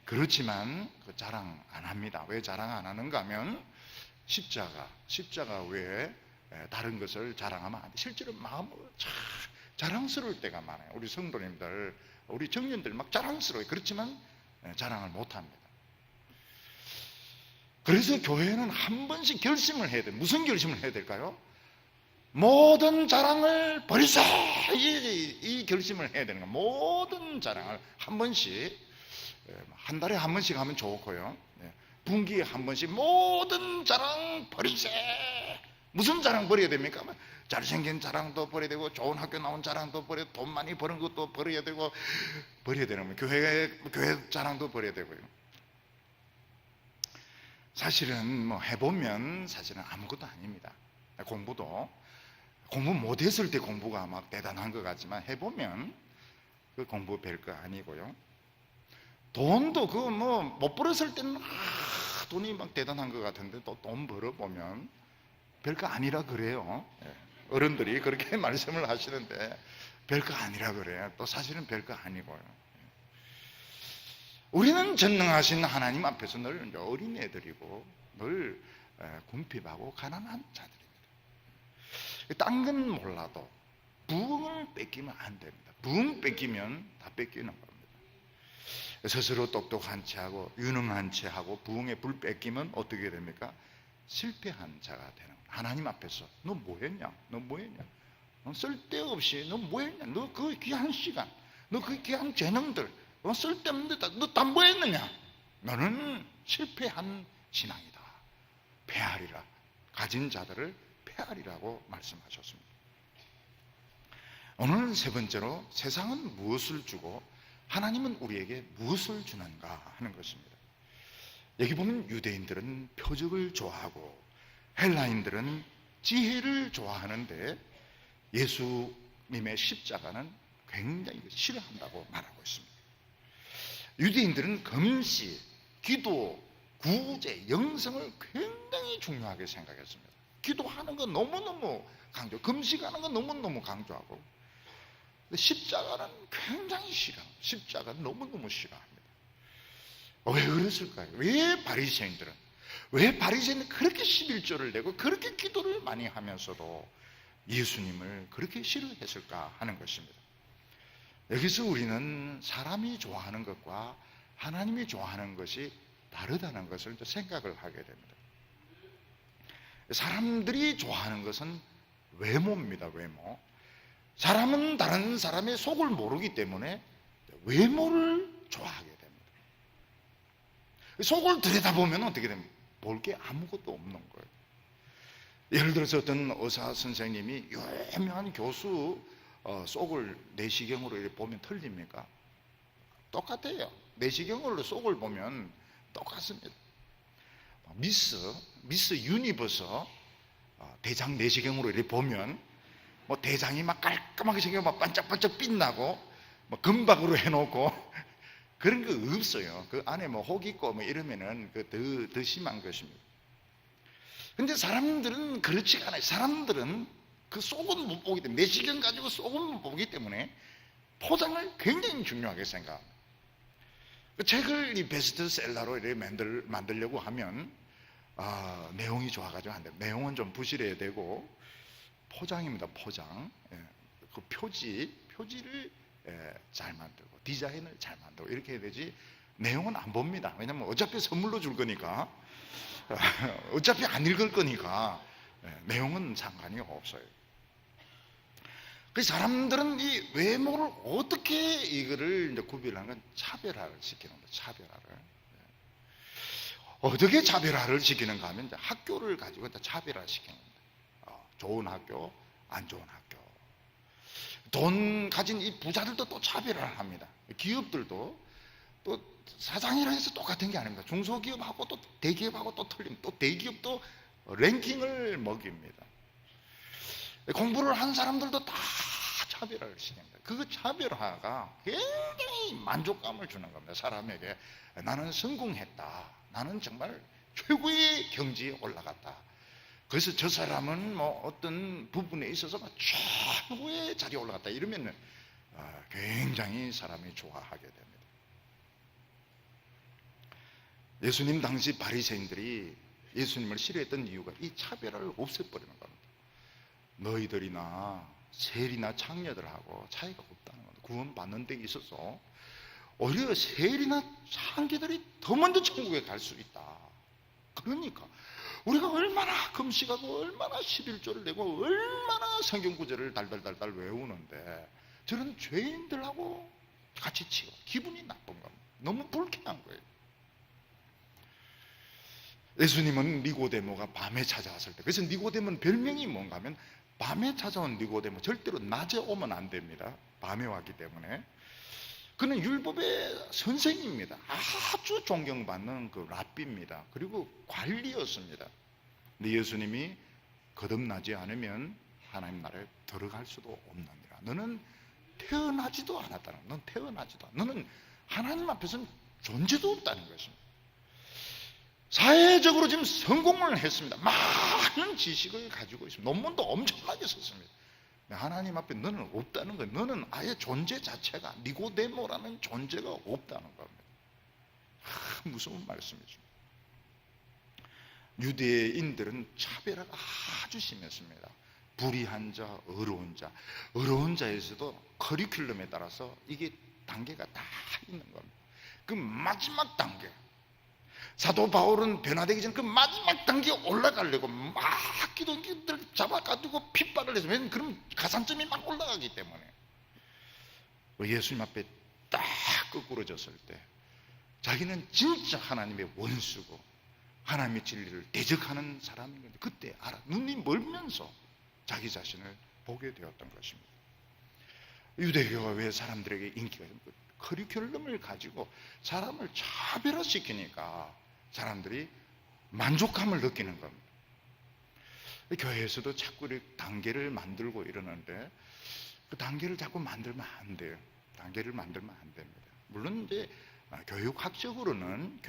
그렇지만 그 자랑 안 합니다. 왜 자랑 안 하는가 하면 십자가 외에 다른 것을 자랑하면 안 돼. 실제로 마음으로 자랑스러울 때가 많아요. 우리 성도님들, 우리 청년들 막 자랑스러워요. 그렇지만 자랑을 못 합니다. 그래서 교회는 한 번씩 결심을 해야 돼요. 무슨 결심을 해야 될까요? 모든 자랑을 버리자. 이 결심을 해야 되는 거예요. 모든 자랑을 한 번씩, 한 달에 한 번씩 하면 좋고요. 분기에 한 번씩 모든 자랑 버리자. 무슨 자랑 버려야 됩니까? 잘생긴 자랑도 버려야 되고, 좋은 학교 나온 자랑도 버려야 되고, 돈 많이 버는 것도 버려야 되고, 버려야 되는 거예요. 교회 자랑도 버려야 되고요. 사실은 해보면 사실은 아무것도 아닙니다. 공부 못했을 때 공부가 막 대단한 것 같지만 해보면 그 공부 별거 아니고요. 돈도 못 벌었을 때는 돈이 막 대단한 것 같은데 또 돈 벌어보면 별거 아니라 그래요. 어른들이 그렇게 말씀을 하시는데 별거 아니라 그래요. 또 사실은 별거 아니고요. 우리는 전능하신 하나님 앞에서 늘 어린애들이고 늘 궁핍하고 가난한 자들입니다. 딴 건 몰라도 부흥을 뺏기면 안 됩니다. 부흥 뺏기면 다 뺏기는 겁니다. 스스로 똑똑한 체하고 유능한 체하고 부흥의 불 뺏기면 어떻게 됩니까? 실패한 자가 되는 거예요. 하나님 앞에서 너 뭐했냐? 너 쓸데없이 너 뭐했냐? 너 그 귀한 시간, 너 그 귀한 재능들 쓸데없는데 너 다 뭐했느냐? 너는 실패한 신앙이다. 패하리라. 가진 자들을 패하리라고 말씀하셨습니다. 오늘은 세 번째로 세상은 무엇을 주고 하나님은 우리에게 무엇을 주는가 하는 것입니다. 여기 보면 유대인들은 표적을 좋아하고 헬라인들은 지혜를 좋아하는데 예수님의 십자가는 굉장히 싫어한다고 말하고 있습니다. 유대인들은 금시, 기도, 구제, 영성을 굉장히 중요하게 생각했습니다. 기도하는 거 너무너무 강조, 금식하는 거 너무너무 강조하고 십자가는 굉장히 싫어합니다. 십자가는 너무너무 싫어합니다. 왜 그랬을까요? 왜 바리새인들은 그렇게 11조를 내고 그렇게 기도를 많이 하면서도 예수님을 그렇게 싫어했을까 하는 것입니다. 여기서 우리는 사람이 좋아하는 것과 하나님이 좋아하는 것이 다르다는 것을 생각을 하게 됩니다. 사람들이 좋아하는 것은 외모입니다. 외모. 사람은 다른 사람의 속을 모르기 때문에 외모를 좋아하게 됩니다. 속을 들여다보면 어떻게 됩니까? 볼 게 아무것도 없는 거예요. 예를 들어서 어떤 의사 선생님이 유명한 교수 속을 내시경으로 이렇게 보면 틀립니까? 똑같아요. 내시경으로 속을 보면 똑같습니다. 미스 유니버스 대장 내시경으로 이렇게 보면 뭐 대장이 막 깔끔하게 생겨 막 반짝반짝 빛나고 뭐 금박으로 해놓고 그런 거 없어요. 그 안에 뭐 혹 있고 뭐 이러면은 더 심한 것입니다. 근데 사람들은 그렇지가 않아요. 사람들은 그 속은 못 보기 때문에, 내시경 가지고 속은 못 보기 때문에 포장을 굉장히 중요하게 생각합니다. 그 책을 이 베스트셀러로 이렇게 만들려고 하면 내용이 좋아가지고 안 돼요. 내용은 좀 부실해야 되고 포장입니다. 포장. 그 표지를 잘 만들고 디자인을 잘 만들고 이렇게 해야 되지 내용은 안 봅니다. 왜냐면 어차피 선물로 줄 거니까 어차피 안 읽을 거니까 내용은 상관이 없어요. 그 사람들은 이 외모를 어떻게 이거를 이제 구별하는 건 차별화를 시키는 거예요. 차별화를. 어떻게 차별화를 시키는가 하면 이제 학교를 가지고 차별화 시키는 겁니다. 좋은 학교, 안 좋은 학교. 돈 가진 이 부자들도 또 차별화를 합니다. 기업들도 또 사장이라 해서 똑같은 게 아닙니다. 중소기업하고 또 대기업하고 또 틀립니다. 또 대기업도 랭킹을 먹입니다. 공부를 한 사람들도 다 차별화를 시킵니다. 그 차별화가 굉장히 만족감을 주는 겁니다. 사람에게 나는 성공했다. 나는 정말 최고의 경지에 올라갔다. 그래서 저 사람은 뭐 어떤 부분에 있어서 최고의 자리에 올라갔다. 이러면 굉장히 사람이 좋아하게 됩니다. 예수님 당시 바리새인들이 예수님을 싫어했던 이유가 이 차별화를 없애버리는 겁니다. 너희들이나 세리나 창녀들하고 차이가 없다는 겁니다. 구원받는 데 있어서 오히려 세리나 창녀들이 더 먼저 천국에 갈 수 있다. 그러니까 우리가 얼마나 금식하고 얼마나 11조를 내고 얼마나 성경 구절을 달달달달 외우는데 저런 죄인들하고 같이 치고 기분이 나쁜 겁니다. 너무 불쾌한 거예요. 예수님은 니고데모가 밤에 찾아왔을 때, 그래서 니고데모는 별명이 뭔가 하면 밤에 찾아온 니고데모, 절대로 낮에 오면 안 됩니다. 밤에 왔기 때문에. 그는 율법의 선생입니다. 아주 존경받는 그 랍비입니다. 그리고 관리였습니다. 근데 예수님이 거듭나지 않으면 하나님 나라에 들어갈 수도 없느니라. 너는 태어나지도 않았다는 거야. 넌 태어나지도 않아. 너는 하나님 앞에서는 존재도 없다는 것입니다. 사회적으로 지금 성공을 했습니다. 많은 지식을 가지고 있습니다. 논문도 엄청나게 썼습니다. 하나님 앞에 너는 없다는 거예요. 너는 아예 존재 자체가 니고데모라는 존재가 없다는 겁니다. 무서운 말씀이죠. 유대인들은 차별화가 아주 심했습니다. 불의한 자, 어려운 자. 어려운 자에서도 커리큘럼에 따라서 이게 단계가 다 있는 겁니다. 그 마지막 단계, 사도 바울은 변화되기 전 그 마지막 단계에 올라가려고 막 기독교들 잡아가지고 핍박을 해서, 왜냐면 그럼 가산점이 막 올라가기 때문에. 예수님 앞에 딱 거꾸러졌을 때 자기는 진짜 하나님의 원수고 하나님의 진리를 대적하는 사람인 건데, 그때 눈이 멀면서 자기 자신을 보게 되었던 것입니다. 유대교가 왜 사람들에게 인기가 있습니까? 커리큘럼을 가지고 사람을 차별화시키니까 사람들이 만족감을 느끼는 겁니다. 교회에서도 자꾸 이렇게 단계를 만들고 이러는데 그 단계를 자꾸 만들면 안 돼요. 단계를 만들면 안 됩니다. 물론 이제 교육학적으로는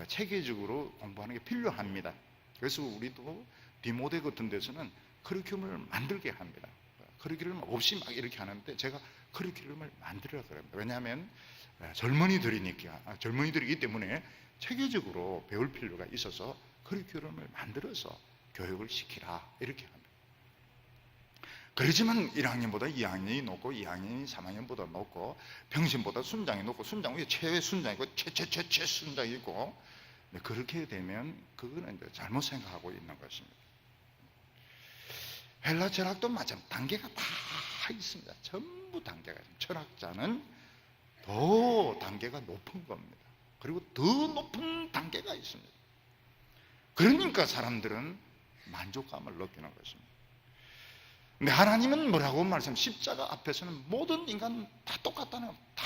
체계적으로 공부하는 게 필요합니다. 그래서 우리도 디모데 같은 데서는 커리큘럼을 만들게 합니다. 커리큘럼 없이 막 이렇게 하는데 제가 커리큘럼을 만들으라 그럽니다. 왜냐하면 젊은이들이기 때문에 체계적으로 배울 필요가 있어서 커리큘럼을 만들어서 교육을 시키라 이렇게 합니다. 그렇지만 1학년보다 2학년이 높고 2학년이 3학년보다 높고 평신보다 순장이 높고 순장 위에 최순장이고 최순장이 있고, 그렇게 되면 그거는 이제 잘못 생각하고 있는 것입니다. 헬라 철학도 마찬가지 단계가 다 있습니다. 전부 단계가 있습니다. 철학자는 더 단계가 높은 겁니다. 그리고 더 높은 단계가 있습니다. 그러니까 사람들은 만족감을 느끼는 것입니다. 근데 하나님은 뭐라고 말씀? 십자가 앞에서는 모든 인간은 다 똑같다는 겁니다. 다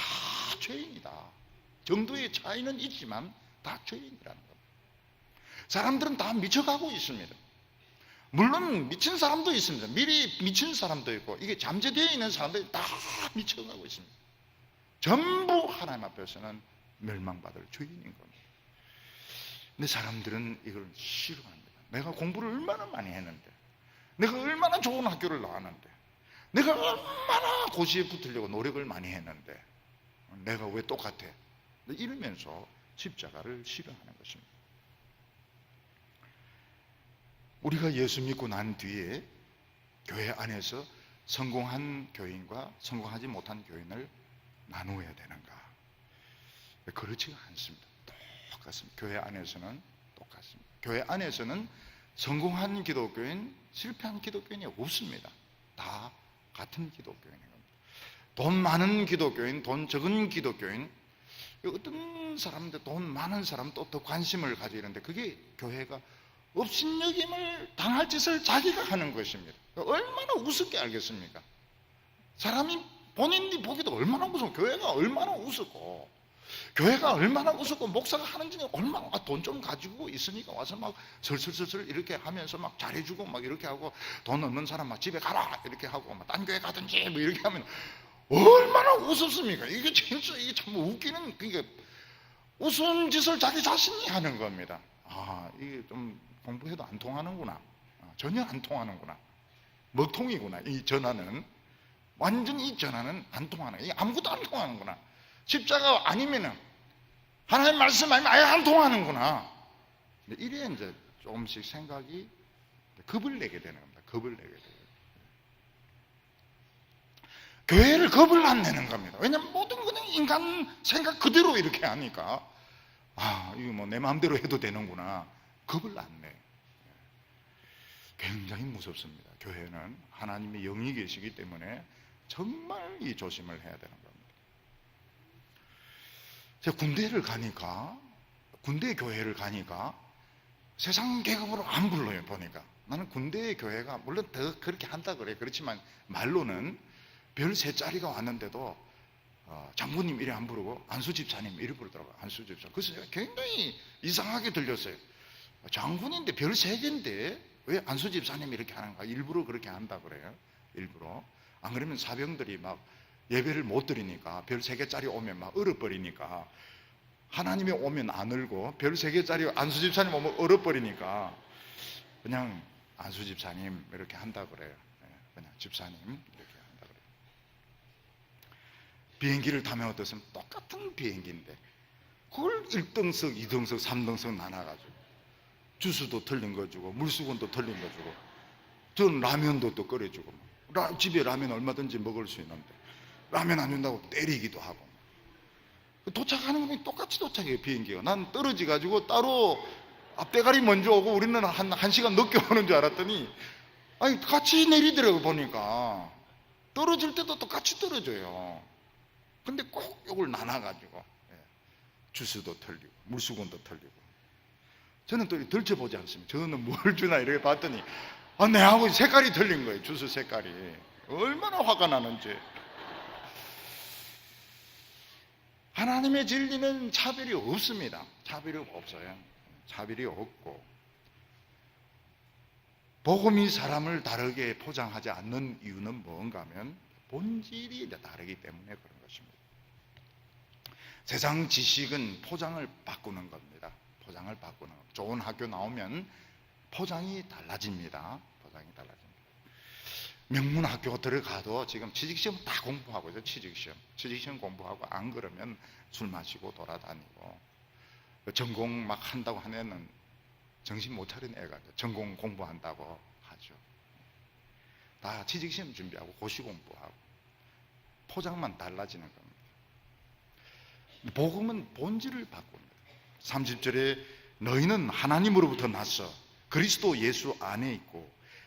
죄인이다. 정도의 차이는 있지만 다 죄인이라는 겁니다. 사람들은 다 미쳐가고 있습니다. 물론 미친 사람도 있습니다. 미리 미친 사람도 있고, 이게 잠재되어 있는 사람들이 다 미쳐가고 있습니다. 전부 하나님 앞에서는 멸망받을 죄인인 겁니다. 근데 사람들은 이걸 싫어합니다. 내가 공부를 얼마나 많이 했는데, 내가 얼마나 좋은 학교를 나왔는데, 내가 얼마나 고시에 붙으려고 노력을 많이 했는데 내가 왜 똑같아? 이러면서 십자가를 싫어하는 것입니다. 우리가 예수 믿고 난 뒤에 교회 안에서 성공한 교인과 성공하지 못한 교인을 나누어야 되는가? 그렇지가 않습니다. 똑같습니다. 교회 안에서는 똑같습니다. 교회 안에서는 성공한 기독교인, 실패한 기독교인이 없습니다. 다 같은 기독교인인 겁니다. 돈 많은 기독교인, 돈 적은 기독교인, 어떤 사람들, 돈 많은 사람 또 더 관심을 가지고 있는데, 그게 교회가 업신여김을 당할 짓을 자기가 하는 것입니다. 얼마나 우습게 알겠습니까? 사람이 본인이 보기도 얼마나 무서워. 교회가 얼마나 우습고, 교회가 얼마나 우습고, 목사가 하는 중에 얼마나 돈 좀 가지고 있으니까 와서 막 슬슬슬슬 이렇게 하면서 막 잘해주고 막 이렇게 하고, 돈 없는 사람 막 집에 가라 이렇게 하고 막 딴 교회 가든지 뭐 이렇게 하면 얼마나 우습습니까? 이게 진짜 이게 참 웃기는, 그게 우스운 짓을 자기 자신이 하는 겁니다. 아, 이게 좀 공부해도 안 통하는구나. 전혀 안 통하는구나. 먹통이구나. 이 전화는 완전히, 이 전화는 안 통하는, 이게 아무것도 안 통하는구나. 십자가 아니면은, 하나님 말씀 아니면 아예 안 통하는구나. 이래 이제 조금씩 생각이 겁을 내게 되는 겁니다. 겁을 내게 돼요. 교회를 겁을 안 내는 겁니다. 왜냐면 모든 그냥 인간 생각 그대로 이렇게 하니까, 아, 이거 뭐 내 마음대로 해도 되는구나. 겁을 안 내. 굉장히 무섭습니다. 교회는 하나님의 영이 계시기 때문에 정말 이 조심을 해야 되는 겁니다. 제가 군대를 가니까, 군대 교회를 가니까 세상 계급으로 안 불러요. 보니까 나는 군대 교회가 물론 더 그렇게 한다 그래. 그렇지만 말로는 별 세 자리가 왔는데도 장군님 이래 안 부르고 안수 집사님 이래 부르더라고요. 안수 집사. 그래서 제가 굉장히 이상하게 들렸어요. 장군인데 별 세 개인데 왜 안수 집사님 이렇게 하는가? 일부러 그렇게 한다 그래요. 일부러. 안 그러면 사병들이 막 예배를 못 드리니까, 별 세 개짜리 오면 막 얼어버리니까, 하나님이 오면 안 얼고 별 세 개짜리 안수 집사님 오면 얼어버리니까 그냥 안수 집사님 이렇게 한다 그래요. 그냥 집사님 이렇게 한다 그래요. 비행기를 타면 어떻습니까? 똑같은 비행기인데 그걸 1등석, 2등석, 3등석 나눠가지고 주스도 틀린 거 주고 물수건도 틀린 거 주고, 저는 라면도 또 끓여주고, 집에 라면 얼마든지 먹을 수 있는데 라면 안 준다고 때리기도 하고, 도착하는 건 똑같이 도착해요. 비행기가. 난 떨어지가지고 따로 앞대가리 먼저 오고 우리는 한 시간 늦게 오는 줄 알았더니, 아니 같이 내리더라고. 보니까 떨어질 때도 똑같이 떨어져요. 근데 꼭 이걸 나눠가지고 주스도 틀리고 물수건도 틀리고. 저는 또 들춰보지 않습니다. 저는 뭘 주나 이렇게 봤더니 내하고 색깔이 틀린 거예요. 주스 색깔이. 얼마나 화가 나는지. 하나님의 진리는 차별이 없습니다. 차별이 없어요. 차별이 없고, 복음이 사람을 다르게 포장하지 않는 이유는 뭔가 하면 본질이 다르기 때문에 그런 것입니다. 세상 지식은 포장을 바꾸는 겁니다. 포장을 바꾸는 겁니다. 좋은 학교 나오면 포장이 달라집니다. 포장이 달라집니다. 명문 학교 들어가도 지금 취직시험 다 공부하고 있어요. 취직시험 공부하고, 안 그러면 술 마시고 돌아다니고, 전공 막 한다고 하면은 정신 못 차린 애가 전공 공부한다고 하죠. 다 취직시험 준비하고 고시 공부하고, 포장만 달라지는 겁니다. 복음은 본질을 바꿉니다. 30절에 너희는 하나님으로부터 났어 그리스도 예수 안에 있고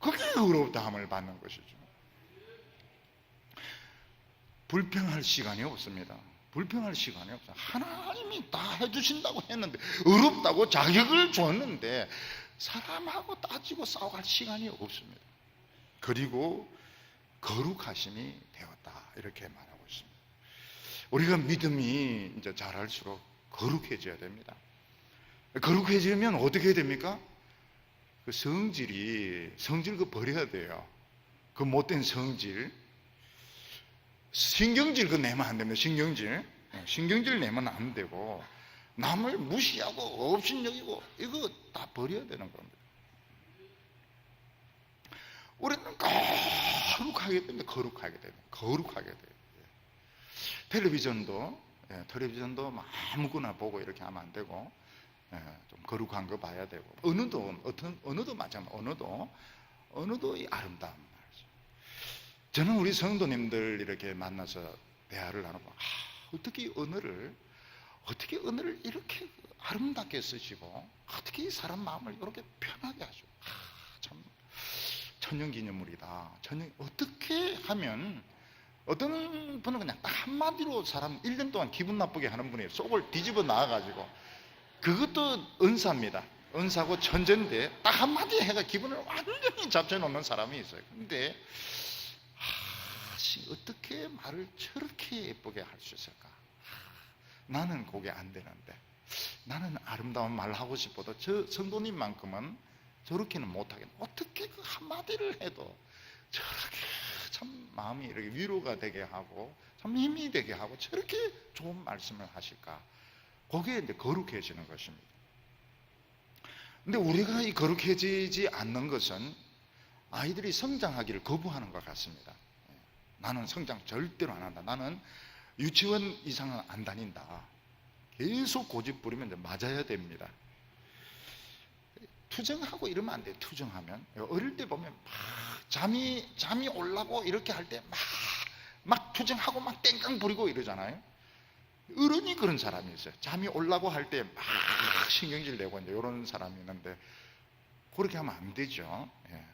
그게 의롭다함을 받는 것이죠. 불평할 시간이 없습니다. 불평할 시간이 없어요. 하나님이 다 해주신다고 했는데, 의롭다고 자격을 줬는데 사람하고 따지고 싸워갈 시간이 없습니다. 그리고 거룩하심이 되었다, 이렇게 말하고 있습니다. 우리가 믿음이 이제 자랄수록 거룩해져야 됩니다. 거룩해지면 어떻게 됩니까? 그 성질 그 버려야 돼요. 그 못된 성질, 신경질 그 내면 안 됩니다. 신경질 내면 안 되고, 남을 무시하고 업신여기고 이거 다 버려야 되는 겁니다. 우리는 거룩하게 됩니다. 거룩하게 돼요. 텔레비전도 아무거나 보고 이렇게 하면 안 되고, 좀 거룩한 거 봐야 되고, 언어도 마찬가지로 언어도 이 아름다운 말이죠. 저는 우리 성도님들 이렇게 만나서 대화를 나누고, 어떻게 언어를 이렇게 아름답게 쓰시고, 어떻게 이 사람 마음을 이렇게 편하게 하죠. 참 천년기념물이다. 어떻게 하면, 어떤 분은 그냥 딱 한마디로 사람 1년 동안 기분 나쁘게 하는 분이 속을 뒤집어 나와가지고, 그것도 은사입니다. 은사고 천재인데 딱 한마디 해가 기분을 완전히 잡혀놓는 사람이 있어요. 근데 어떻게 말을 저렇게 예쁘게 할 수 있을까? 나는 그게 안 되는데, 나는 아름다운 말 하고 싶어도 저 성도님만큼은 저렇게는 못하겠네. 어떻게 그 한마디를 해도 저렇게 참 마음이 이렇게 위로가 되게 하고 참 힘이 되게 하고 저렇게 좋은 말씀을 하실까? 그게 이제 거룩해지는 것입니다. 근데 우리가 이 거룩해지지 않는 것은 아이들이 성장하기를 거부하는 것 같습니다. 나는 성장 절대로 안 한다. 나는 유치원 이상은 안 다닌다. 계속 고집 부리면 이제 맞아야 됩니다. 투정하고 이러면 안 돼요. 투정하면 어릴 때 보면 막 잠이 올라고 이렇게 할 때 막 투정하고 막 땡깡 부리고 이러잖아요. 어른이 그런 사람이 있어요. 잠이 올라고 할 때 막 신경질 내고 이제 이런 사람이 있는데, 그렇게 하면 안 되죠.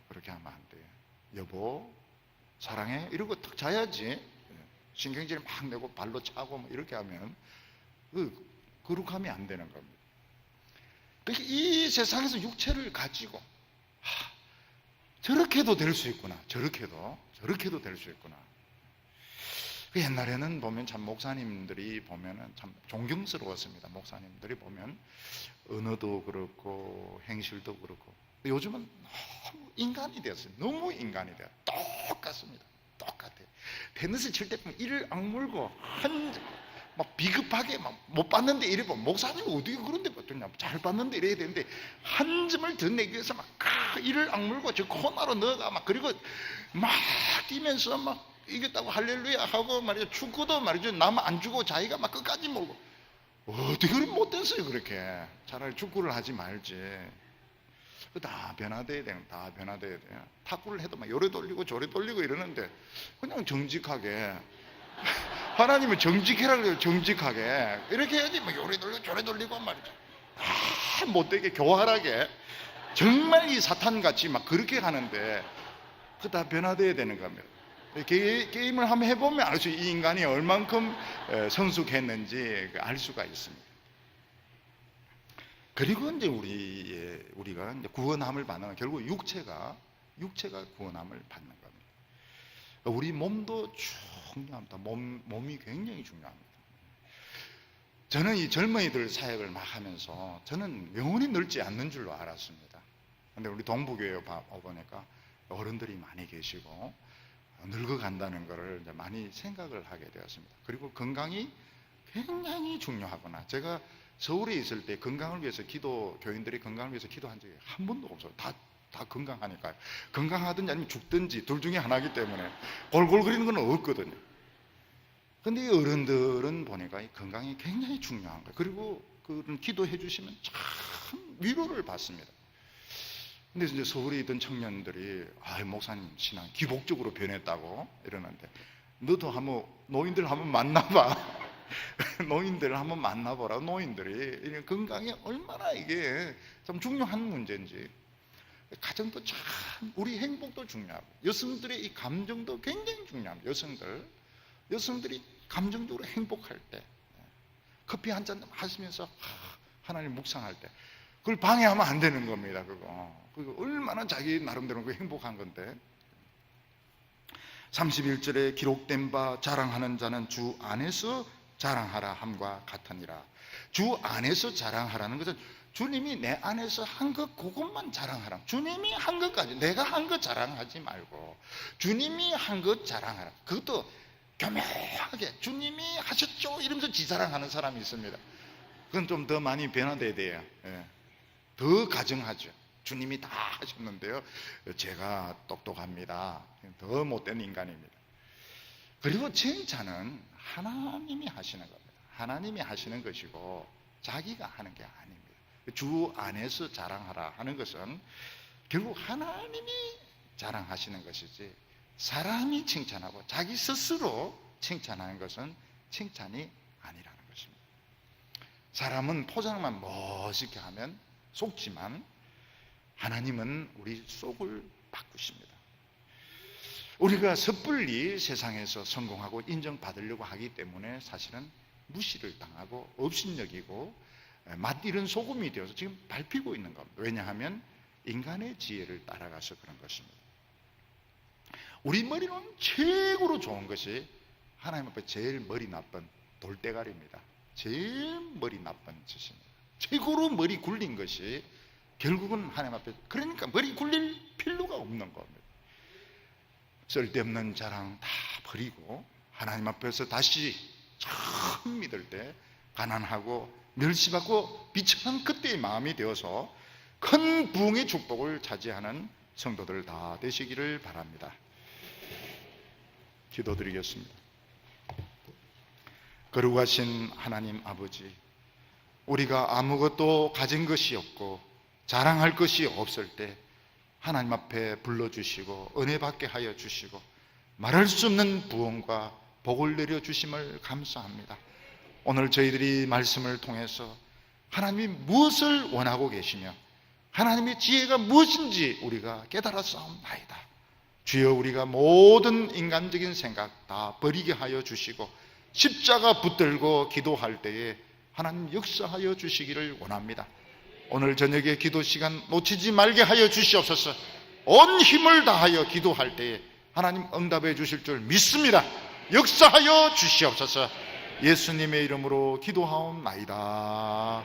그렇게 하면 안 돼요. 여보 사랑해 이러고 딱 자야지. 신경질 막 내고 발로 차고 뭐 이렇게 하면 거룩함이 안 되는 겁니다. 이 세상에서 육체를 가지고 저렇게도 될 수 있구나. 저렇게도 될 수 있구나. 옛날에는 보면 참 목사님들이 보면은 참 존경스러웠습니다. 목사님들이 보면 언어도 그렇고 행실도 그렇고. 요즘은 너무 인간이 되었어요. 너무 인간이 돼요. 똑같습니다. 똑같아요. 테니스 칠 때 보면 이를 악물고 막 비급하게 막 못 봤는데 이래 보면, 목사님이 어떻게 그런데 봤더냐, 잘 봤는데 이래야 되는데 한 점을 더 내기 위해서 막 이를 악물고 저 코너로 넣어가 막, 그리고 막 뛰면서 막 이겼다고 할렐루야 하고 말이죠. 축구도 말이죠. 남 안 주고 자기가 막 끝까지 몰고. 어떻게 그렇게 못됐어요. 그렇게 차라리 축구를 하지 말지. 다 변화돼야 돼요. 탁구를 해도 막 요래 돌리고 저래 돌리고 이러는데 그냥 정직하게 하나님은 정직해라 그래요. 정직하게 이렇게 해야지. 막 요래 돌리고 저래 돌리고 말이죠. 못되게 교활하게 정말 이 사탄같이 막 그렇게 하는데, 그 다 변화돼야 되는 겁니다. 게임을 한번 해보면 알 수, 이 인간이 얼만큼 성숙했는지 알 수가 있습니다. 그리고 이제 우리가 이제 구원함을 받는 건 결국 육체가 구원함을 받는 겁니다. 우리 몸도 중요합니다. 몸이 굉장히 중요합니다. 저는 이 젊은이들 사역을 막 하면서 저는 영혼이 늙지 않는 줄로 알았습니다. 근데 우리 동부교회 보니까 어른들이 많이 계시고 늙어간다는 것을 이제 많이 생각을 하게 되었습니다. 그리고 건강이 굉장히 중요하구나. 제가 서울에 있을 때 건강을 위해서 교인들이 건강을 위해서 기도한 적이 한 번도 없어요. 다 건강하니까요. 건강하든지 아니면 죽든지 둘 중에 하나이기 때문에 골골거리는 건 없거든요. 근데 이 어른들은 보니까 이 건강이 굉장히 중요한 거예요. 그리고 그런 기도해 주시면 참 위로를 받습니다. 근데 이제 서울에 있던 청년들이 목사님 신앙 기복적으로 변했다고 이러는데, 너도 노인들 한번 만나봐. 노인들을 한번 만나보라. 노인들이 건강이 얼마나 이게 참 중요한 문제인지. 가정도 참, 우리 행복도 중요하고, 여성들의 이 감정도 굉장히 중요합니다. 여성들이 감정적으로 행복할 때, 커피 한 잔 마시면서 하나님 묵상할 때, 그걸 방해하면 안 되는 겁니다. 그거 얼마나 자기 나름대로 행복한 건데. 31절에 기록된 바 자랑하는 자는 주 안에서 자랑하라 함과 같으니라. 주 안에서 자랑하라는 것은 주님이 내 안에서 한 것, 그것만 자랑하라. 주님이 한 것까지, 내가 한 것 자랑하지 말고 주님이 한 것 자랑하라. 그것도 교묘하게 주님이 하셨죠 이러면서 지자랑하는 사람이 있습니다. 그건 좀 더 많이 변화돼야 돼요. 더 가정하죠. 주님이 다 하셨는데요, 제가 똑똑합니다. 더 못된 인간입니다. 그리고 칭찬은 하나님이 하시는 겁니다. 하나님이 하시는 것이고 자기가 하는 게 아닙니다. 주 안에서 자랑하라 하는 것은 결국 하나님이 자랑하시는 것이지, 사람이 칭찬하고 자기 스스로 칭찬하는 것은 칭찬이 아니라는 것입니다. 사람은 포장만 멋있게 하면 속지만 하나님은 우리 속을 바꾸십니다. 우리가 섣불리 세상에서 성공하고 인정받으려고 하기 때문에 사실은 무시를 당하고 업신여기고 맛이른 소금이 되어서 지금 밟히고 있는 겁니다. 왜냐하면 인간의 지혜를 따라가서 그런 것입니다. 우리 머리는 최고로 좋은 것이 하나님 앞에 제일 머리 나쁜 돌대가리입니다. 제일 머리 나쁜 짓입니다. 최고로 머리 굴린 것이 결국은 하나님 앞에, 그러니까 머리 굴릴 필요가 없는 겁니다. 쓸데없는 자랑 다 버리고 하나님 앞에서 다시 처음 믿을 때 가난하고 멸시받고 비천한 그때의 마음이 되어서 큰 부흥의 축복을 차지하는 성도들 다 되시기를 바랍니다. 기도드리겠습니다. 거룩하신 하나님 아버지, 우리가 아무것도 가진 것이 없고 자랑할 것이 없을 때 하나님 앞에 불러주시고 은혜 받게 하여 주시고 말할 수 없는 부흥과 복을 내려주심을 감사합니다. 오늘 저희들이 말씀을 통해서 하나님이 무엇을 원하고 계시며 하나님의 지혜가 무엇인지 우리가 깨달았사옵나이다. 주여, 우리가 모든 인간적인 생각 다 버리게 하여 주시고 십자가 붙들고 기도할 때에 하나님 역사하여 주시기를 원합니다. 오늘 저녁에 기도 시간 놓치지 말게 하여 주시옵소서. 온 힘을 다하여 기도할 때에 하나님 응답해 주실 줄 믿습니다. 역사하여 주시옵소서. 예수님의 이름으로 기도하옵나이다.